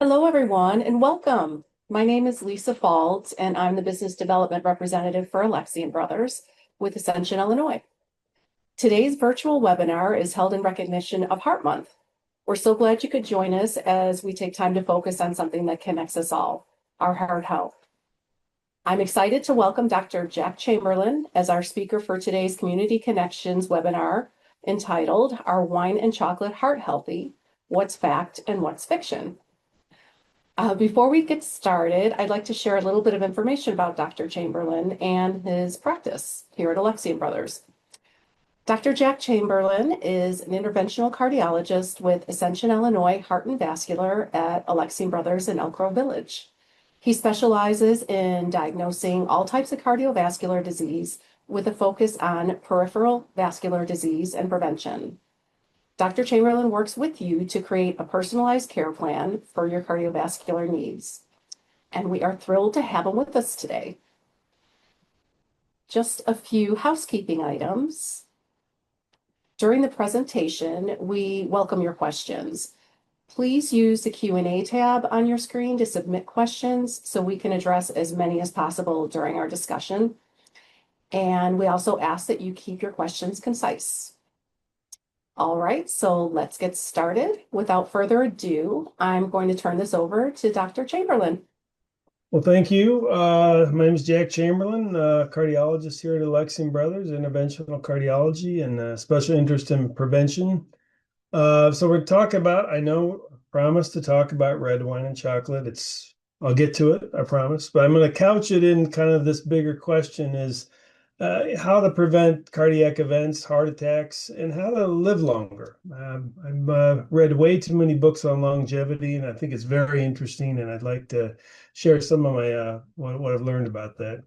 Hello, everyone, and welcome. My name is Lisa Faulds, and I'm the Business Development Representative for Alexian Brothers with Ascension, Illinois. Today's virtual webinar is held in recognition of Heart Month. We're so glad you could join us as we take time to focus on something that connects us all, our heart health. I'm excited to welcome Dr. Jack Chamberlin as our speaker for today's Community Connections webinar entitled Are Wine and Chocolate Heart Healthy? What's Fact and What's Fiction? Before we get started, I'd like to share a little bit of information about Dr. Chamberlin and his practice here at Alexian Brothers. Dr. Jack Chamberlin is an interventional cardiologist with Ascension, Illinois Heart and Vascular at Alexian Brothers in Elk Grove Village. He specializes in diagnosing all types of cardiovascular disease with a focus on peripheral vascular disease and prevention. Dr. Chamberlin works with you to create a personalized care plan for your cardiovascular needs. And we are thrilled to have him with us today. Just a few housekeeping items. During the presentation, we welcome your questions. Please use the Q&A tab on your screen to submit questions so we can address as many as possible during our discussion. And we also ask that you keep your questions concise. All right, so let's get started. Without further ado, I'm going to turn this over to Dr. Chamberlin. Well, thank you. My name is Jack Chamberlin, cardiologist here at Alexian Brothers, Interventional Cardiology, and special interest in prevention. So we're talking about, promise to talk about red wine and chocolate. I'll get to it, I promise. But I'm going to couch it in kind of this bigger question is how to prevent cardiac events, heart attacks, and how to live longer. I've read way too many books on longevity, and I think it's very interesting, and I'd like to share some of my what I've learned about that.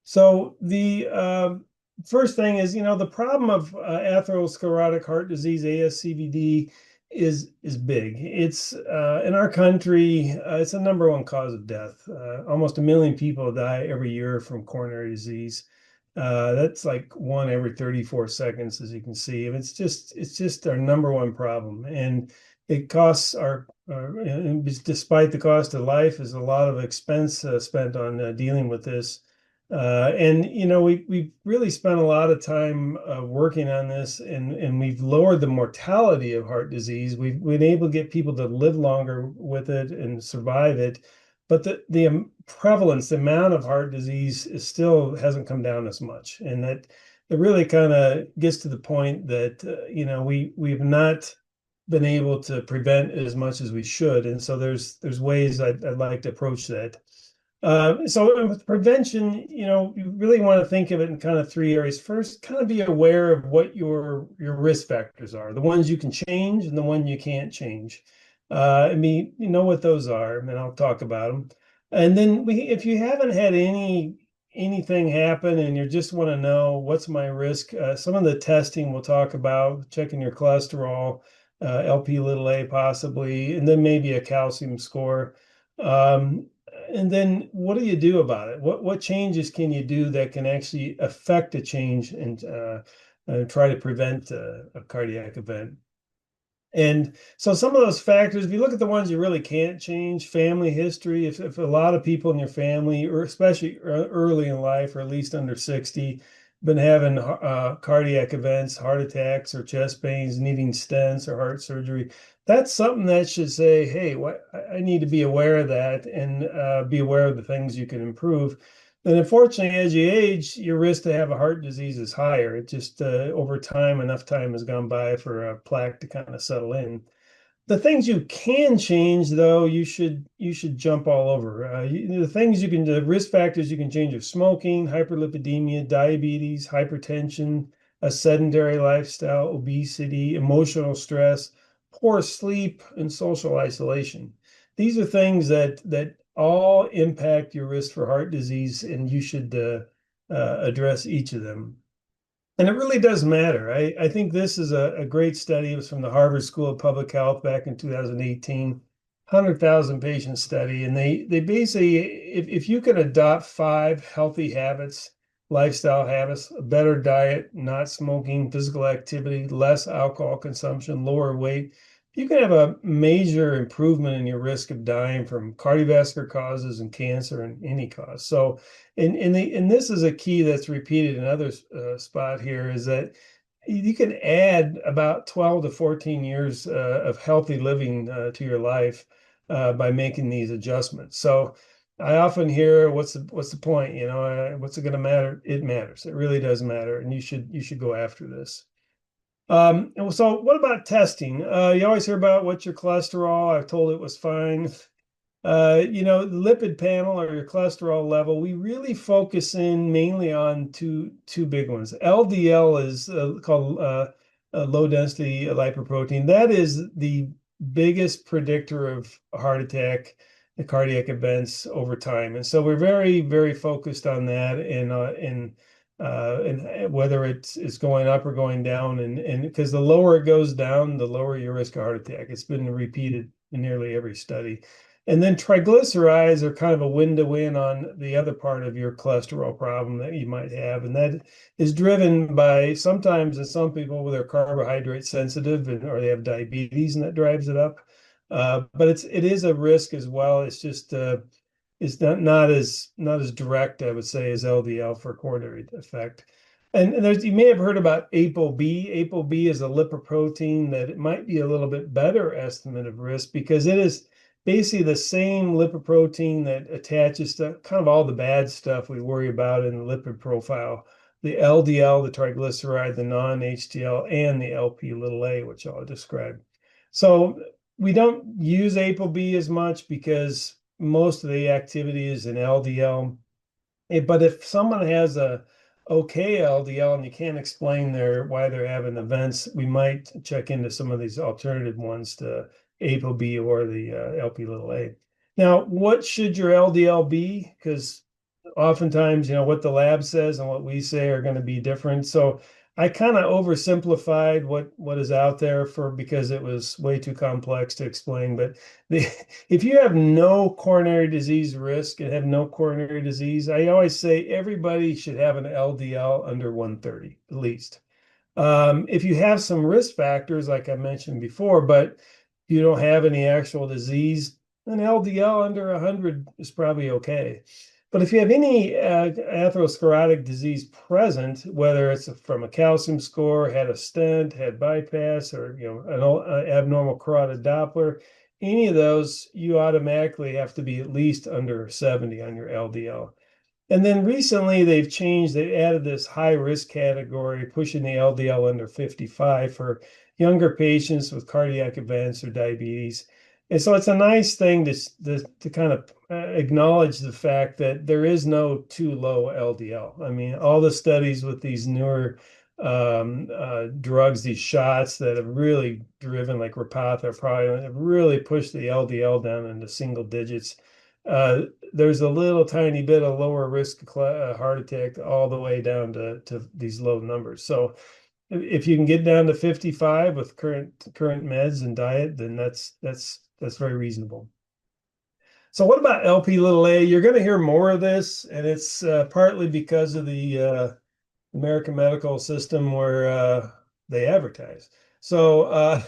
So the first thing is, the problem of atherosclerotic heart disease, ASCVD, is big. It's in our country, it's the #1 cause of death. Almost 1 million people die every year from coronary disease. That's like 1 every 34 seconds, as you can see. And it's just our #1 problem, and it costs despite the cost of life, is a lot of expense spent on dealing with this. We've really spent a lot of time working on this, and we've lowered the mortality of heart disease. We've been able to get people to live longer with it and survive it, but the prevalence, the amount of heart disease still hasn't come down as much. And that it really kind of gets to the point that, we've not been able to prevent as much as we should. And so there's ways I'd like to approach that. So with prevention, you really want to think of it in kind of 3 areas. First, kind of be aware of what your risk factors are, the ones you can change and the one you can't change. You know what those are, and I'll talk about them. And then if you haven't had anything happen and you just want to know what's my risk, some of the testing we'll talk about, checking your cholesterol, LP little a possibly, and then maybe a calcium score. And then what do you do about it? What changes can you do that can actually affect a change and try to prevent a cardiac event? And so some of those factors, if you look at the ones you really can't change, family history, if a lot of people in your family, or especially early in life, or at least under 60, been having cardiac events, heart attacks, or chest pains, needing stents or heart surgery, that's something that should say, hey, I need to be aware of that and be aware of the things you can improve. And unfortunately, as you age, your risk to have a heart disease is higher. It just over time, enough time has gone by for a plaque to kind of settle in. The things you can change, though, you should jump all over. The risk factors you can change are smoking, hyperlipidemia, diabetes, hypertension, a sedentary lifestyle, obesity, emotional stress, poor sleep, and social isolation. These are things that all impact your risk for heart disease, and you should address each of them. And it really does matter. I think this is a great study. It was from the Harvard School of Public Health back in 2018, 100,000 patient study. And they basically, if you can adopt 5 healthy habits, lifestyle habits, a better diet, not smoking, physical activity, less alcohol consumption, lower weight, you can have a major improvement in your risk of dying from cardiovascular causes and cancer and any cause. So, and this is a key that's repeated in other spot here is that you can add about 12 to 14 years of healthy living to your life by making these adjustments. So I often hear, what's the point? What's it going to matter? It matters. It really does matter, and you should go after this. And so what about testing? You always hear about what's your cholesterol. I told it was fine. The lipid panel or your cholesterol level, we really focus in mainly on two big ones. LDL is called low density lipoprotein. That is the biggest predictor of a heart attack and cardiac events over time. And so we're very, very focused on that and whether it's going up or going down. And because the lower it goes down, the lower your risk of heart attack. It's been repeated in nearly every study. And then triglycerides are kind of a win to win on the other part of your cholesterol problem that you might have. And that is driven by sometimes in some people they're carbohydrate sensitive or they have diabetes and that drives it up. But it is a risk as well. It's just is not as direct, I would say, as LDL for coronary effect. And you may have heard about ApoB. ApoB is a lipoprotein that it might be a little bit better estimate of risk because it is basically the same lipoprotein that attaches to kind of all the bad stuff we worry about in the lipid profile, the LDL, the triglyceride, the non-HDL, and the Lp(a), which I'll describe. So we don't use ApoB as much because most of the activity is in LDL. But if someone has a okay LDL and you can't explain why they're having events, we might check into some of these alternative ones to ApoB or the Lp(a). Now, what should your LDL be? Because oftentimes, what the lab says and what we say are going to be different. So I kind of oversimplified what is out there because it was way too complex to explain. But if you have no coronary disease risk and have no coronary disease, I always say everybody should have an LDL under 130 at least. If you have some risk factors, like I mentioned before, but you don't have any actual disease, an LDL under 100 is probably okay. But if you have any atherosclerotic disease present, whether it's from a calcium score, had a stent, had bypass, or an abnormal carotid Doppler, any of those, you automatically have to be at least under 70 on your LDL. And then recently they added this high risk category, pushing the LDL under 55 for younger patients with cardiac events or diabetes. And so it's a nice thing to kind of acknowledge the fact that there is no too low LDL. I mean, all the studies with these newer drugs, these shots that have really driven, like Repatha, probably have really pushed the LDL down into single digits. There's a little tiny bit of lower risk of heart attack all the way down to these low numbers. So if you can get down to 55 with current meds and diet, then that's very reasonable. So what about Lp(a)? You're going to hear more of this, and it's partly because of the American medical system where they advertise. So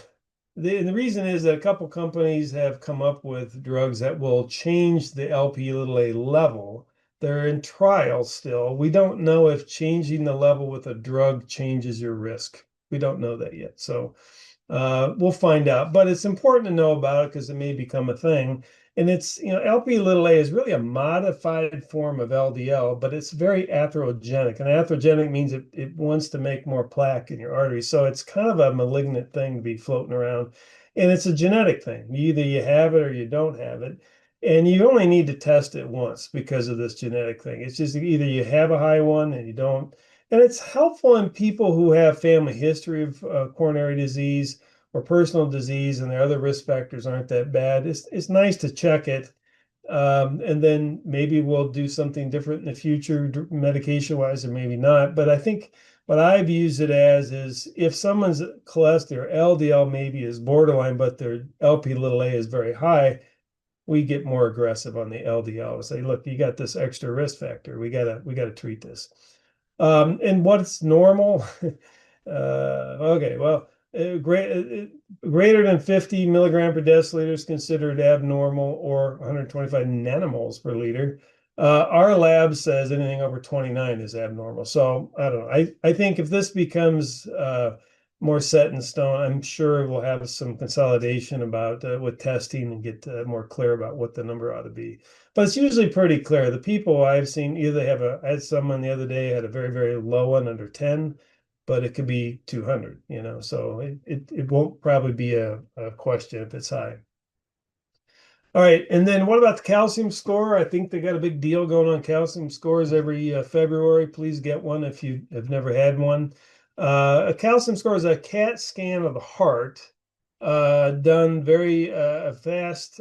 the reason is that a couple companies have come up with drugs that will change the Lp(a) level. They're in trials still. We don't know if changing the level with a drug changes your risk. We don't know that yet. So we'll find out. But it's important to know about it because it may become a thing. And it's, Lp(a) is really a modified form of LDL, but it's very atherogenic. And atherogenic means it wants to make more plaque in your arteries. So it's kind of a malignant thing to be floating around. And it's a genetic thing. Either you have it or you don't have it. And you only need to test it once because of this genetic thing. It's just either you have a high one and you don't. And it's helpful in people who have family history of coronary disease or personal disease and their other risk factors aren't that bad. It's nice to check it. And then maybe we'll do something different in the future, medication wise, or maybe not. But I think what I've used it as is if someone's cholesterol, LDL maybe is borderline, but their Lp(a) is very high, we get more aggressive on the LDL and say, look, you got this extra risk factor. We gotta treat this. And what's normal? Okay, well, greater than 50 milligram per deciliter is considered abnormal, or 125 nanomoles per liter. Our lab says anything over 29 is abnormal. So I don't know. I think if this becomes more set in stone, I'm sure we'll have some consolidation about with testing and get more clear about what the number ought to be. But it's usually pretty clear. The people I've seen, either they have I had someone the other day had a very, very low one under 10, but it could be 200, so it won't probably be a question if it's high. All right, and then what about the calcium score? I think they got a big deal going on calcium scores every February. Please get one if you have never had one. A calcium score is a CAT scan of the heart, done very fast,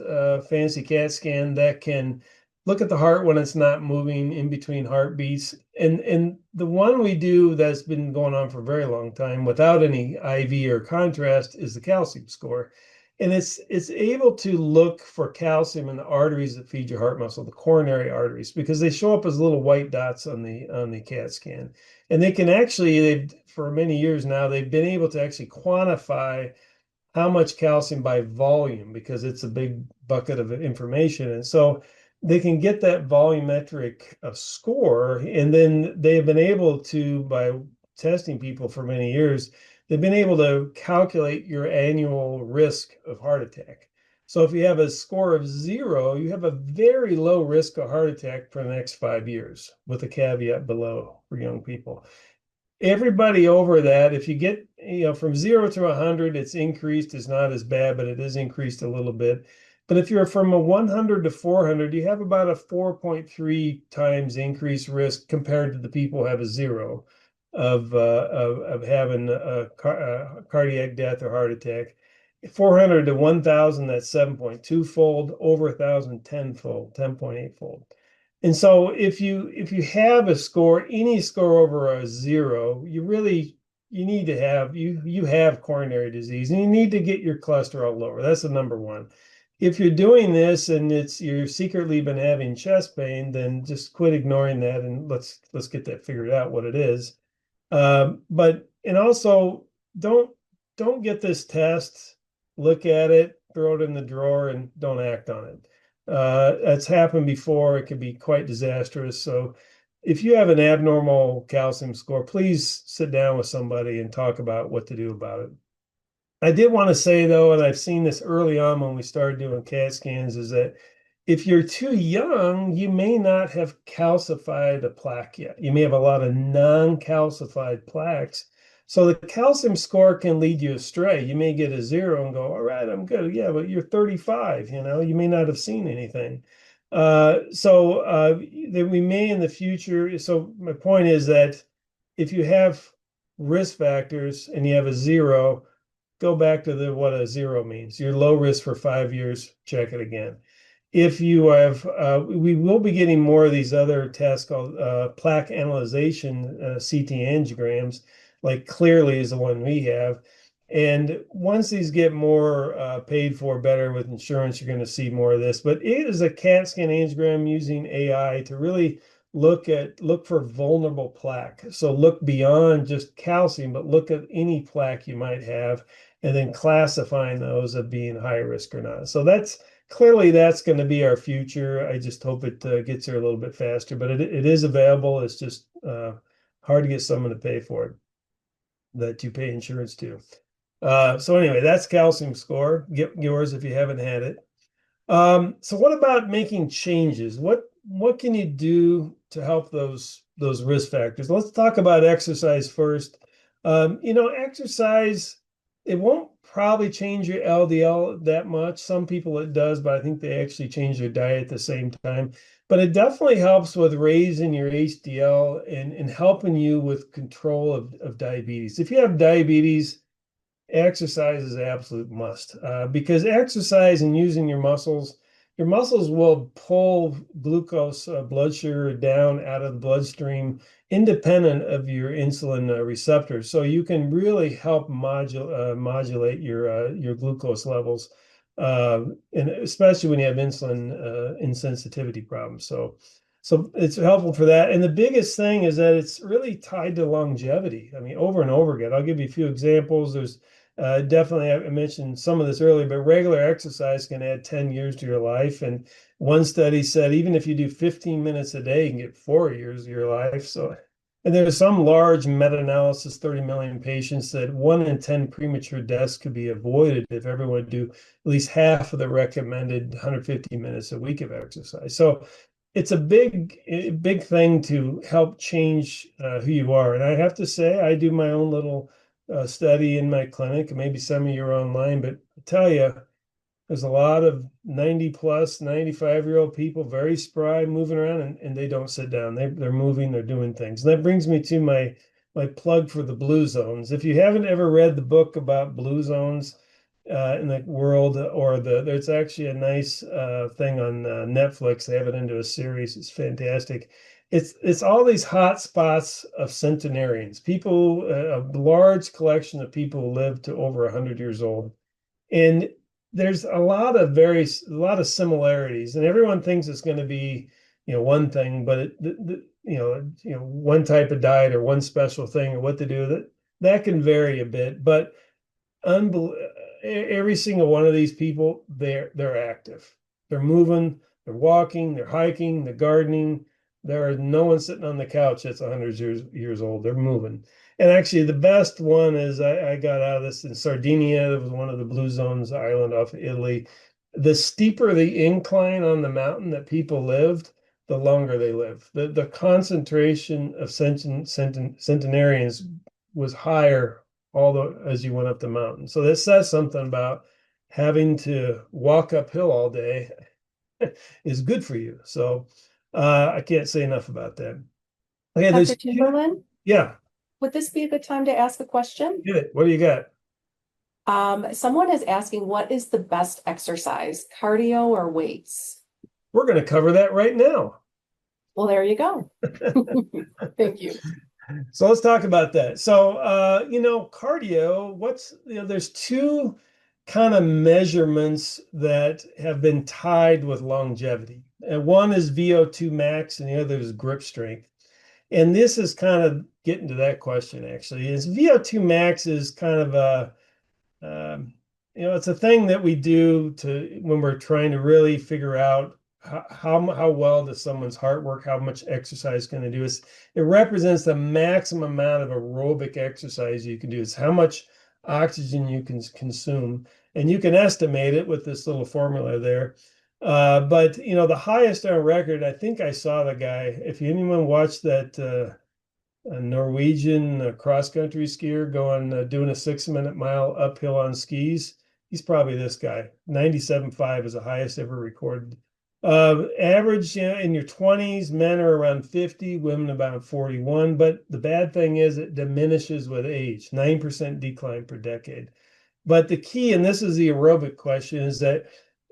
fancy CAT scan that can look at the heart when it's not moving in between heartbeats. And the one we do that's been going on for a very long time without any IV or contrast is the calcium score. And it's able to look for calcium in the arteries that feed your heart muscle, the coronary arteries, because they show up as little white dots on the CAT scan. And they can actually, for many years now, they've been able to actually quantify how much calcium by volume, because it's a big bucket of information. And so they can get that volumetric score, and then they have been able to, by testing people for many years, they've been able to calculate your annual risk of heart attack. So if you have a score of 0, you have a very low risk of heart attack for the next 5 years, with a caveat below for young people. Everybody over that, if you get from 0 to 100, it's increased. It's not as bad, but it is increased a little bit. But if you're from a 100 to 400, you have about a 4.3 times increased risk compared to the people who have a 0 of having a cardiac death or heart attack. 400 to 1,000, that's 7.2 fold. Over 1,000, 10 fold, 10.8 fold. And so if you have a score, any score over a 0, you need to have you have coronary disease, and you need to get your cholesterol lower. That's the number one. If you're doing this and you're secretly been having chest pain, then just quit ignoring that and let's get that figured out what it is. And also don't get this test, look at it, throw it in the drawer, and don't act on it. It's happened before. It can be quite disastrous. So if you have an abnormal calcium score, please sit down with somebody and talk about what to do about it. I did want to say, though, and I've seen this early on when we started doing CAT scans, is that if you're too young, you may not have calcified a plaque yet. You may have a lot of non-calcified plaques. So the calcium score can lead you astray. You may get a 0 and go, all right, I'm good. Yeah, but you're 35, you may not have seen anything. So we may in the future. So my point is that if you have risk factors and you have a 0, go back to what a 0 means. You're low risk for 5 years, check it again. If you have, we will be getting more of these other tests called plaque analyzation, CT angiograms, like Clearly is the one we have. And once these get more paid for better with insurance, you're going to see more of this. But it is a CAT scan angiogram using AI to really look for vulnerable plaque. So look beyond just calcium, but look at any plaque you might have, and then classifying those of being high risk or not. So that's going to be our future. I just hope it gets there a little bit faster, but it is available. It's just hard to get someone to pay for it that you pay insurance to. So anyway, that's calcium score. Get yours if you haven't had it. So what about making changes? What can you do to help those risk factors? Let's talk about exercise first. Exercise, it won't probably change your LDL that much. Some people it does, but I think they actually change their diet at the same time. But it definitely helps with raising your HDL and helping you with control of diabetes. If you have diabetes, exercise is an absolute must, because exercise and using your muscles will pull glucose blood sugar down out of the bloodstream independent of your insulin receptors. So you can really help modulate your glucose levels, and especially when you have insulin insensitivity problems. So it's helpful for that. And the biggest thing is that it's really tied to longevity. I mean, over and over again. I'll give you a few examples. There's Definitely, I mentioned some of this earlier, but regular exercise can add 10 years to your life. And one study said even if you do 15 minutes a day, you can get 4 years of your life. So, and there's some large meta-analysis, 30 million patients, that 1 in 10 premature deaths could be avoided if everyone would do at least half of the recommended 150 minutes a week of exercise. So it's a big thing to help change who you are. And I have to say, I do my own little study in my clinic, and maybe some of you are online, but I tell you, there's a lot of 90 plus, 95-year-old people, very spry, moving around, and they don't sit down. They're moving, they're doing things. And that brings me to my plug for the blue zones. If you haven't ever read the book about blue zones in the world, or there's actually a nice thing on Netflix. They have it into a series. It's fantastic. It's all these hot spots of centenarians, people, a large collection of people who live to over 100 years old. And there's a lot of similarities, and everyone thinks it's going to be, one thing, but one type of diet or one special thing or what to do, that can vary a bit. But every single one of these people, they're active. They're moving, they're walking, they're hiking, they're gardening. There is no one sitting on the couch that's 100 years old. They're moving. And actually, the best one is I got out of this in Sardinia. It was one of the blue zones island off of Italy. The steeper the incline on the mountain that people lived, the longer they live. The concentration of centenarians was higher as you went up the mountain. So that says something about having to walk uphill all day is good for you. So I can't say enough about that. Okay, Dr. Chamberlin, yeah, would this be a good time to ask a question? get it. What do you got? Someone is asking, what is the best exercise, cardio or weights? We're going to cover that right now. Well, there you go. Thank you. So let's talk about that. So, cardio, there's two kind of measurements that have been tied with longevity. And one is VO2 max and the other is grip strength. And this is kind of getting to that question, actually. Is VO2 max is kind of um, it's a thing that we do when we're trying to really figure out how well does someone's heart work, how much exercise can they do. It represents the maximum amount of aerobic exercise you can do. It's how much oxygen you can consume, and you can estimate it with this little formula there. But the highest on record, I think I saw the guy. If anyone watched that a Norwegian cross-country skier doing a 6-minute mile uphill on skis, he's probably this guy. 97.5 is the highest ever recorded. Average, in your 20s, men are around 50, women about 41. But the bad thing is it diminishes with age, 9% decline per decade. But the key, and this is the aerobic question, is that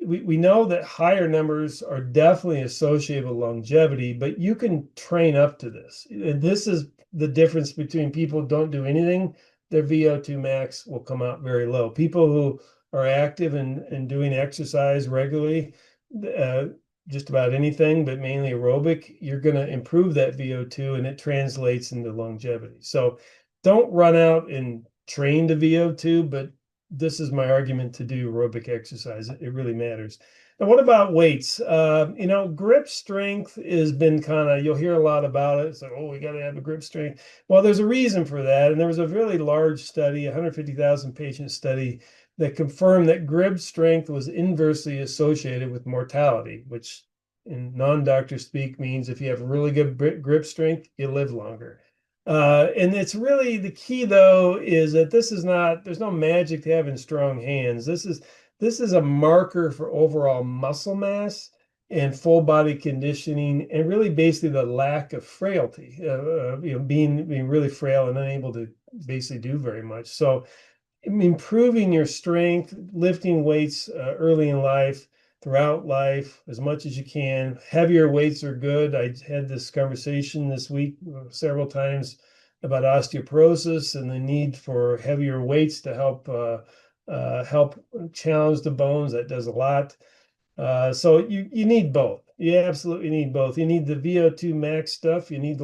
we know that higher numbers are definitely associated with longevity, but you can train up to this. And this is the difference between people who don't do anything. Their VO2 max will come out very low. People who are active and doing exercise regularly, just about anything, but mainly aerobic, you're going to improve that VO2 and it translates into longevity. So don't run out and train to VO2, but this is my argument to do aerobic exercise. It really matters. Now, what about weights? Grip strength has been you'll hear a lot about it. It's like, oh, we got to have a grip strength. Well, there's a reason for that. And there was a really large study, 150,000 patient study, that confirmed that grip strength was inversely associated with mortality, which in non-doctor speak means if you have really good grip strength, you live longer. And it's really the key, though, is that there's no magic to having strong hands. This is a marker for overall muscle mass and full body conditioning, and really basically the lack of frailty, being really frail and unable to basically do very much. So improving your strength, lifting weights early in life, throughout life, as much as you can. Heavier weights are good. I had this conversation this week several times about osteoporosis and the need for heavier weights to help challenge the bones. That does a lot. So you need both. You absolutely need both. You need the VO2 max stuff. You need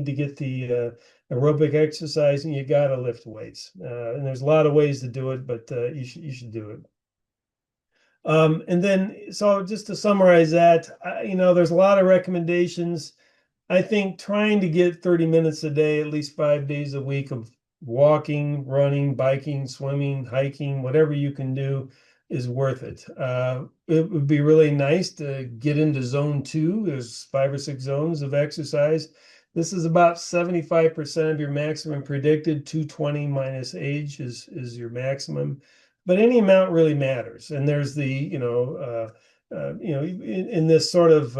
to get the aerobic exercise, and you got to lift weights. And there's a lot of ways to do it, but you should do it. And then, so just to summarize that, there's a lot of recommendations. I think trying to get 30 minutes a day, at least 5 days a week of walking, running, biking, swimming, hiking, whatever you can do is worth it. It would be really nice to get into zone 2. There's 5 or 6 zones of exercise. This is about 75% of your maximum predicted. 220 minus age is your maximum. But any amount really matters. And there's the, in this sort of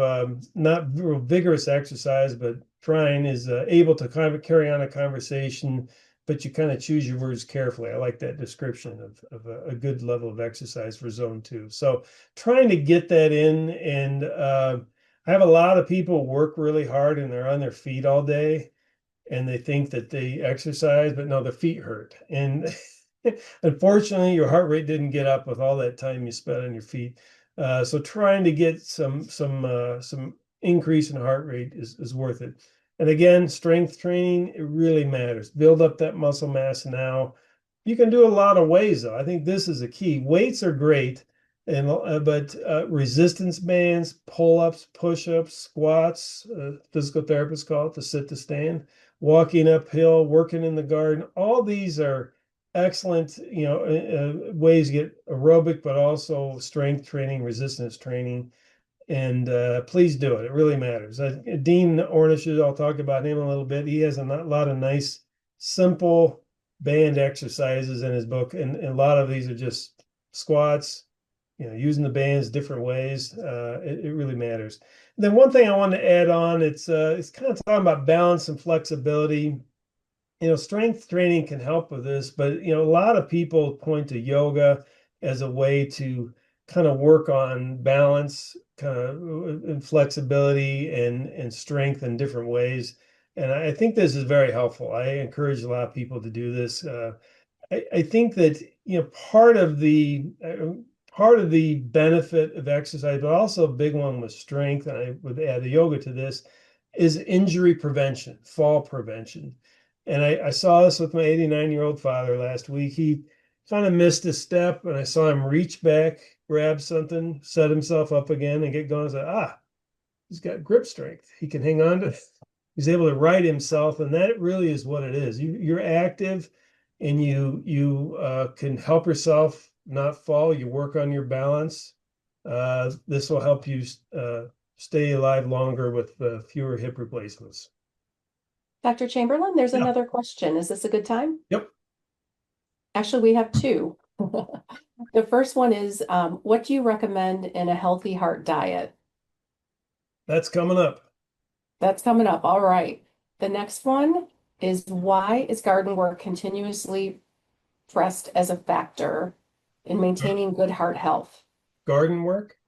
not real vigorous exercise, but trying is able to kind of carry on a conversation, but you kind of choose your words carefully. I like that description of a good level of exercise for zone 2. So trying to get that in, and I have a lot of people work really hard and they're on their feet all day and they think that they exercise, but no, their feet hurt. And unfortunately, your heart rate didn't get up with all that time you spent on your feet. So trying to get some increase in heart rate is worth it. And again, strength training, it really matters. Build up that muscle mass now. You can do a lot of ways, though. I think this is a key. Weights are great, but resistance bands, pull-ups, push-ups, squats, physical therapists call it the sit to stand, walking uphill, working in the garden. All these are excellent, ways to get aerobic, but also strength training, resistance training. And please do it. It really matters. Dean Ornish, I'll talk about him a little bit. He has a lot of nice, simple band exercises in his book. And a lot of these are just squats, using the bands different ways. It really matters. And then one thing I wanted to add on, it's kind of talking about balance and flexibility. Strength training can help with this, but a lot of people point to yoga as a way to kind of work on balance, kind of and flexibility and strength in different ways. And I think this is very helpful. I encourage a lot of people to do this. I think that part of the benefit of exercise, but also a big one with strength, and I would add the yoga to this, is injury prevention, fall prevention. And I saw this with my 89-year-old father last week. He kind of missed a step, and I saw him reach back, grab something, set himself up again, and get going. I said, he's got grip strength. He can hang on to it. He's able to right himself, and that really is what it is. You're active, and you can help yourself not fall. You work on your balance. This will help you stay alive longer with fewer hip replacements. Dr. Chamberlain, there's Yeah. another question. Is this a good time? Yep. Actually, we have two. The first one is, what do you recommend in a healthy heart diet? That's coming up. That's coming up. All right. The next one is, why is garden work continuously pressed as a factor in maintaining good heart health? Garden work?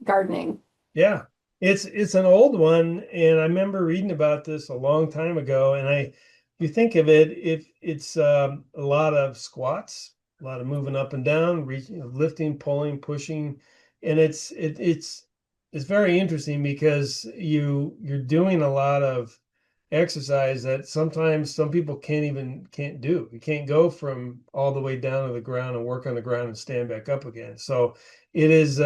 Gardening. Yeah. It's an old one, and I remember reading about this a long time ago. And you think of it, if it's a lot of squats, a lot of moving up and down, reaching, lifting, pulling, pushing, and it's very interesting because you're doing a lot of exercise that sometimes some people can't do. You can't go from all the way down to the ground and work on the ground and stand back up again. So it's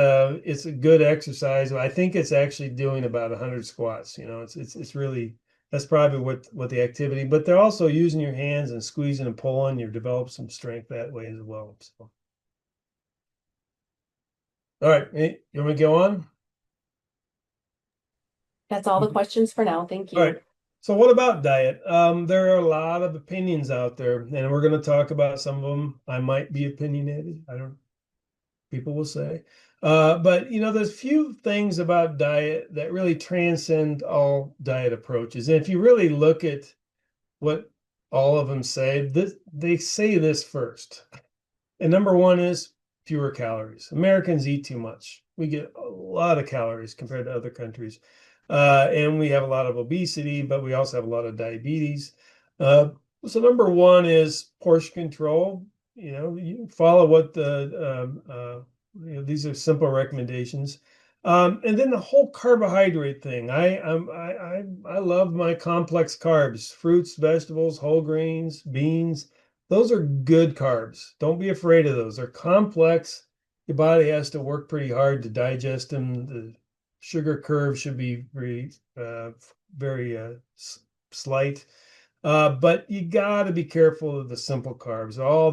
a good exercise. I think it's actually doing about 100 squats. It's really, that's probably what the activity, but they're also using your hands and squeezing and pulling. You develop some strength that way as well. So, all right, hey, you want me to go on? That's all the questions for now. Thank All you. right. So what about diet? There are a lot of opinions out there, and we're going to talk about some of them. I might be opinionated. People will say. But there's few things about diet that really transcend all diet approaches. And if you really look at what all of them say, they say this first. And number one is fewer calories. Americans eat too much. We get a lot of calories compared to other countries. And we have a lot of obesity, but we also have a lot of diabetes. So number one is portion control. You follow what these are simple recommendations. And then the whole carbohydrate thing. I love my complex carbs, fruits, vegetables, whole grains, beans. Those are good carbs. Don't be afraid of those. They're complex. Your body has to work pretty hard to digest them. The sugar curve should be very slight. But you got to be careful of the simple carbs. All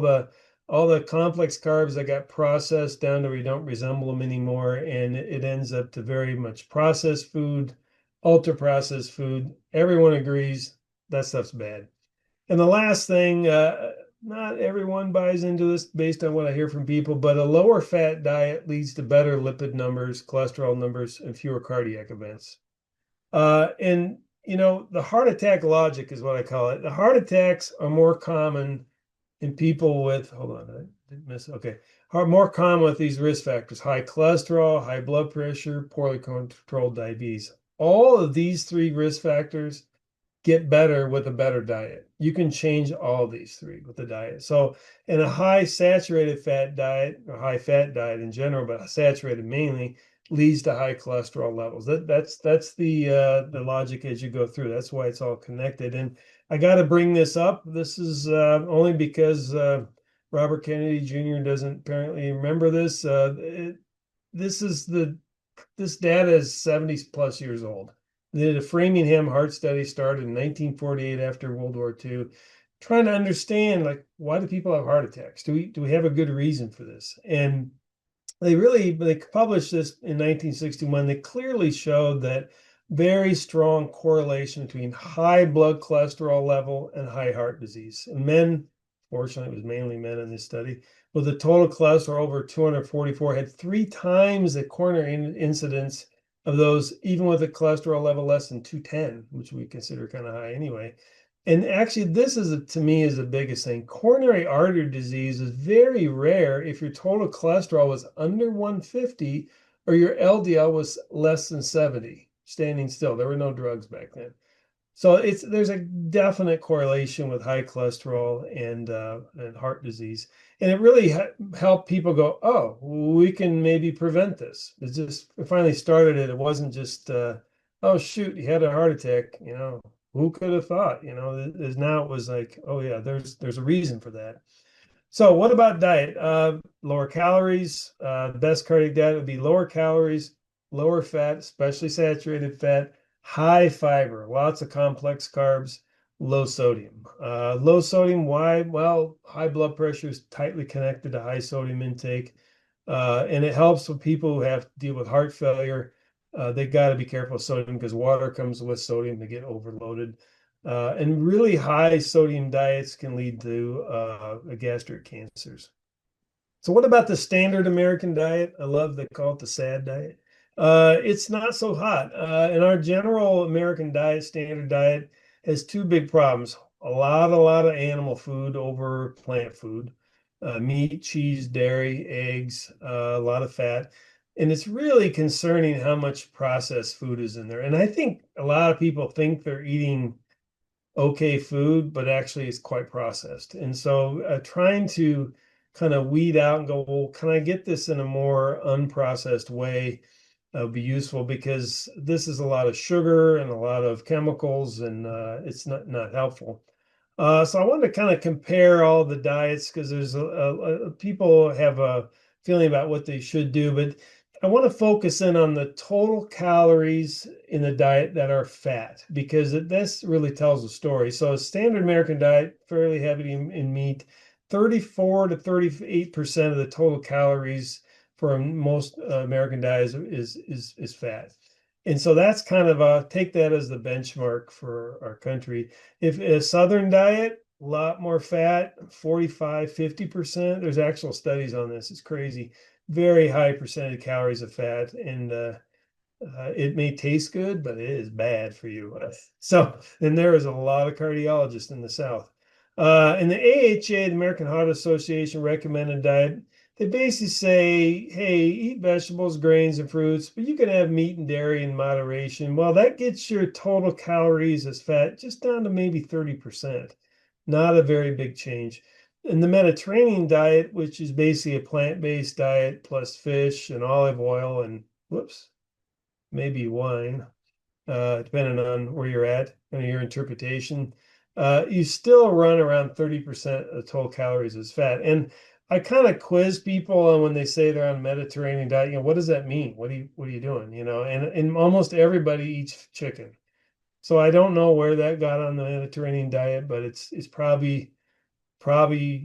the complex carbs that got processed down to where you don't resemble them anymore, and it ends up to very much processed food, ultra processed food. Everyone agrees that stuff's bad. And the last thing, not everyone buys into this based on what I hear from people, but a lower fat diet leads to better lipid numbers, cholesterol numbers, and fewer cardiac events. And the heart attack logic is what I call it. The heart attacks are more common in people with, hold on, I didn't miss, okay, are more common with these risk factors: high cholesterol, high blood pressure, poorly controlled diabetes. All of these three risk factors get better with a better diet. You can change all these three with the diet. So in a high saturated fat diet, or high fat diet in general, but saturated mainly, leads to high cholesterol levels. That's the logic as you go through. That's why it's all connected. And I got to bring this up. This is only because Robert Kennedy Jr. doesn't apparently remember this. This is this data is 70 plus years old. The Framingham Heart Study started in 1948 after World War II, trying to understand, like, why do people have heart attacks? Do we have a good reason for this? And they published this in 1961. They clearly showed that very strong correlation between high blood cholesterol level and high heart disease. And men, fortunately, it was mainly men in this study, with a total cholesterol over 244, had 3 times the coronary incidence of those, even with a cholesterol level less than 210, which we consider kind of high anyway. And actually, this to me is the biggest thing. Coronary artery disease is very rare if your total cholesterol was under 150 or your LDL was less than 70, standing still. There were no drugs back then. So there's a definite correlation with high cholesterol and heart disease. And it really helped people go, oh, we can maybe prevent this. It finally started it. It wasn't just, oh, shoot, he had a heart attack, who could have thought? Now it was like, oh yeah, there's a reason for that. So what about diet? Lower calories. The best cardiac diet would be lower calories, lower fat, especially saturated fat, high fiber, lots of complex carbs, low sodium. Low sodium, why? Well, high blood pressure is tightly connected to high sodium intake. And it helps with people who have to deal with heart failure. They got to be careful of sodium because water comes with sodium. They get overloaded. And really high sodium diets can lead to gastric cancers. So what about the standard American diet? I love they call it the SAD diet. It's not so hot. And our general American diet, standard diet, has two big problems. A lot of animal food over plant food. Meat, cheese, dairy, eggs, a lot of fat. And it's really concerning how much processed food is in there. And I think a lot of people think they're eating okay food, but actually it's quite processed. And so trying to kind of weed out and go, well, can I get this in a more unprocessed way? Be useful, because this is a lot of sugar and a lot of chemicals, and it's not helpful. So I wanted to kind of compare all the diets because there's people have a feeling about what they should do, but I want to focus in on the total calories in the diet that are fat, because this really tells a story. So a standard American diet, fairly heavy in meat, 34 to 38% of the total calories for most American diets is fat. And so that's kind of take that as the benchmark for our country. If a Southern diet, a lot more fat, 45, 50%. There's actual studies on this. It's crazy. Very high percentage of calories of fat. And it may taste good, but it is bad for you. And there is a lot of cardiologists in the South. And the AHA, the American Heart Association recommended diet, they basically say, hey, eat vegetables, grains, and fruits, but you can have meat and dairy in moderation. Well, that gets your total calories as fat just down to maybe 30%. Not a very big change. And the Mediterranean diet, which is basically a plant-based diet plus fish and olive oil and, whoops, maybe wine, depending on where you're at and your interpretation, you still run around 30% of total calories as fat. And I kind of quiz people on when they say they're on Mediterranean diet, what does that mean? What are you doing? And almost everybody eats chicken. So I don't know where that got on the Mediterranean diet, but it's probably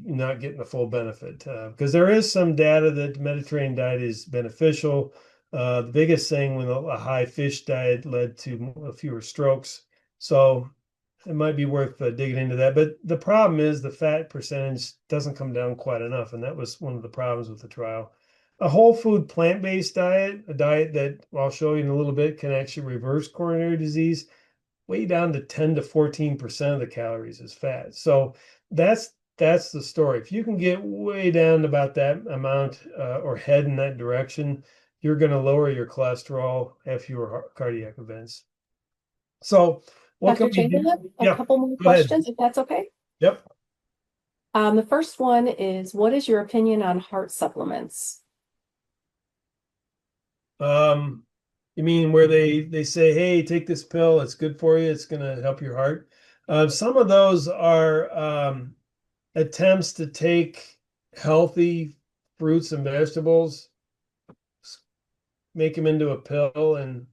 not getting the full benefit, because there is some data that the Mediterranean diet is beneficial. The biggest thing when a high fish diet led to fewer strokes. So it might be worth digging into that. But the problem is the fat percentage doesn't come down quite enough. And that was one of the problems with the trial. A whole food plant-based diet, a diet that I'll show you in a little bit, can actually reverse coronary disease way down to 10 to 14% of the calories is fat. So that's the story. If you can get way down to about that amount, or head in that direction, you're going to lower your cholesterol, have fewer cardiac events. So what can Dr. we do? Chamberlain, a Yeah, couple more go ahead. questions, if that's okay. Yep. The first one is, what is your opinion on heart supplements? You mean where they say, hey, take this pill, it's good for you, it's going to help your heart. Some of those are attempts to take healthy fruits and vegetables, make them into a pill, and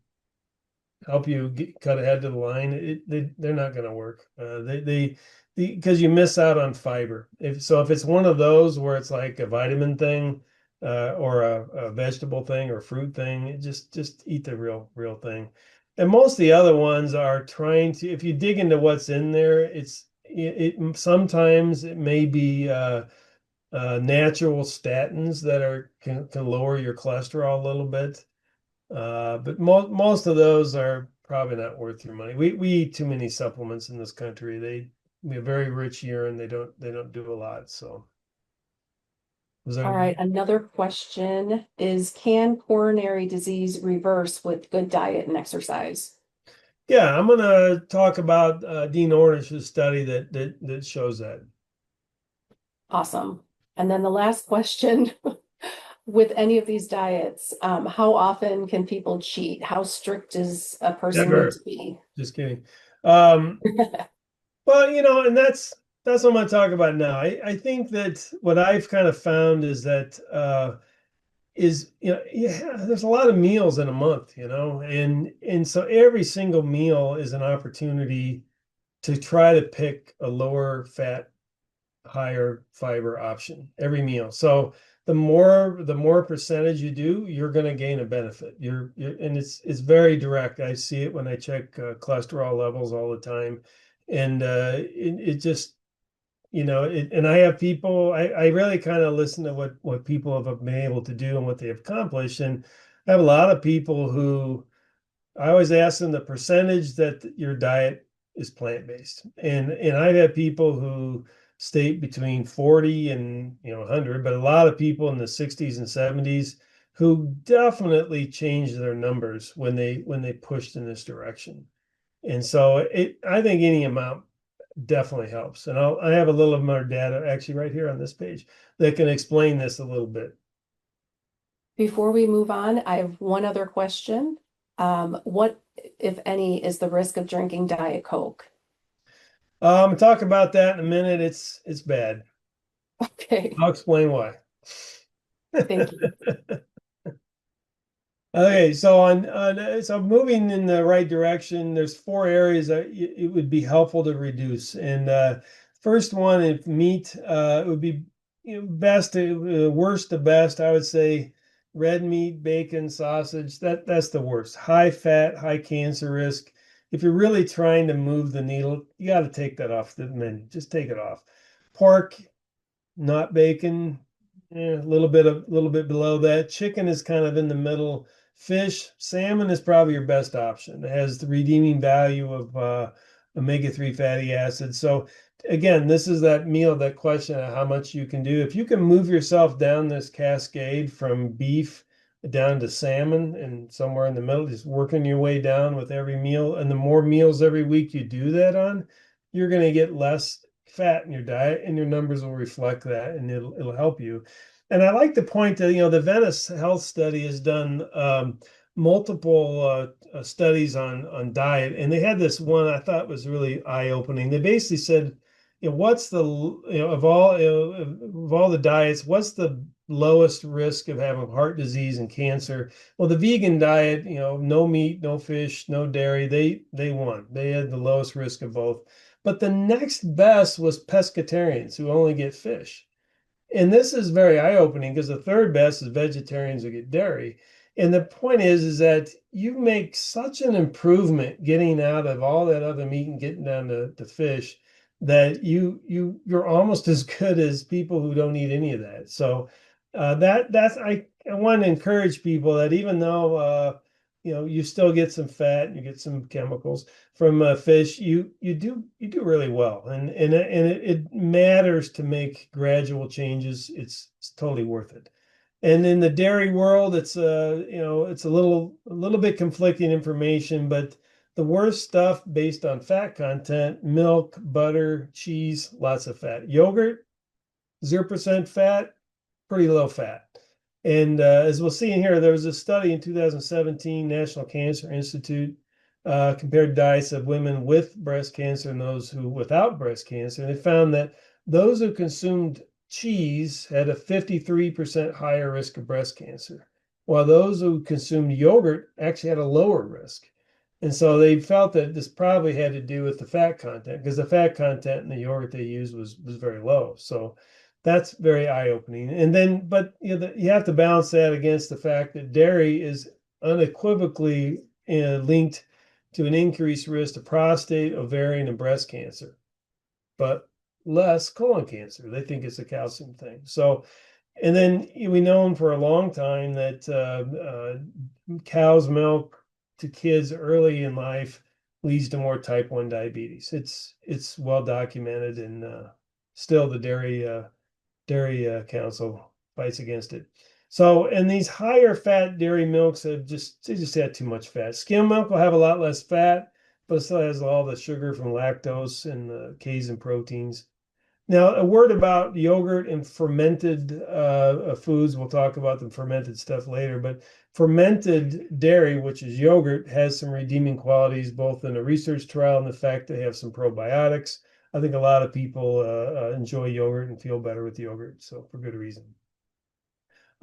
help you cut ahead to the line. They're not going to work. Because you miss out on fiber. If it's one of those where it's like a vitamin thing, or a vegetable thing or fruit thing, just eat the real thing. And most of the other ones are trying to, if you dig into what's in there, it sometimes it may be natural statins that can lower your cholesterol a little bit. But most of those are probably not worth your money. We eat too many supplements in this country. We have very rich urine. They don't do a lot. So All right, another question is, can coronary disease reverse with good diet and exercise? yeah, I'm gonna talk about Dean Ornish's study that shows that. Awesome. And then the last question, with any of these diets, how often can people cheat? How strict does a person need to Never. be? Just kidding. Um, well, and that's what I'm gonna talk about now. I think that what I've kind of found is that yeah, there's a lot of meals in a month, and so every single meal is an opportunity to try to pick a lower fat, higher fiber option every meal. So the more percentage you do, you're going to gain a benefit. And it's very direct. I see it when I check cholesterol levels all the time, and it just and I have people, I really kind of listen to what people have been able to do and what they have accomplished. And I have a lot of people who I always ask them the percentage that your diet is plant-based. And I've had people who state between 40 and 100, but a lot of people in the 60s and 70s who definitely changed their numbers when they pushed in this direction. And so I think any amount definitely helps. And I have a little more data actually right here on this page that can explain this a little bit. Before we move on, I have one other question. What, if any, is the risk of drinking Diet Coke? Talk about that in a minute. It's bad. Okay, I'll explain why. thank you. Okay, so moving in the right direction, there's four areas that it would be helpful to reduce. And first one, if meat, it would be best to worst to best. I would say red meat, bacon, sausage. That's the worst. High fat, high cancer risk. If you're really trying to move the needle, you got to take that off the menu. Just take it off. Pork, not bacon, a little bit below that. Chicken is kind of in the middle. Fish, salmon is probably your best option. It has the redeeming value of omega-3 fatty acids. So again, this is that meal, that question of how much you can do. If you can move yourself down this cascade from beef down to salmon and somewhere in the middle, just working your way down with every meal. And the more meals every week you do that on, you're going to get less fat in your diet, and your numbers will reflect that, and it'll help you. And I like to point to, the Venice Health Study has done multiple studies on diet, and they had this one I thought was really eye-opening. They basically said, what's the of all the diets, what's the lowest risk of having heart disease and cancer? Well, the vegan diet, no meat, no fish, no dairy, they won. They had the lowest risk of both. But the next best was pescatarians who only get fish. And this is very eye-opening because the third best is vegetarians who get dairy. And the point is that you make such an improvement getting out of all that other meat and getting down to fish that you're almost as good as people who don't eat any of that. So I want to encourage people that even though you still get some fat and you get some chemicals from fish, you do really well, and it matters to make gradual changes. It's totally worth it. And in the dairy world, it's a little bit conflicting information, but the worst stuff based on fat content: milk, butter, cheese, lots of fat. Yogurt, 0% fat, pretty low fat. And as we'll see in here, there was a study in 2017, National Cancer Institute compared diets of women with breast cancer and those who without breast cancer. And they found that those who consumed cheese had a 53% higher risk of breast cancer, while those who consumed yogurt actually had a lower risk. And so they felt that this probably had to do with the fat content, because the fat content in the yogurt they used was very low. So that's very eye-opening. And then, but you have to balance that against the fact that dairy is unequivocally linked to an increased risk of prostate, ovarian, and breast cancer, but less colon cancer. They think it's a calcium thing. So, and then we known for a long time that cow's milk to kids early in life leads to more type 1 diabetes. It's well documented, and still the Dairy Council fights against it. So, and these higher fat dairy milks they just had too much fat. Skim milk will have a lot less fat, but it still has all the sugar from lactose and the casein proteins. Now, a word about yogurt and fermented foods. We'll talk about the fermented stuff later, but fermented dairy, which is yogurt, has some redeeming qualities, both in a research trial and the fact they have some probiotics. I think a lot of people enjoy yogurt and feel better with yogurt, so for good reason.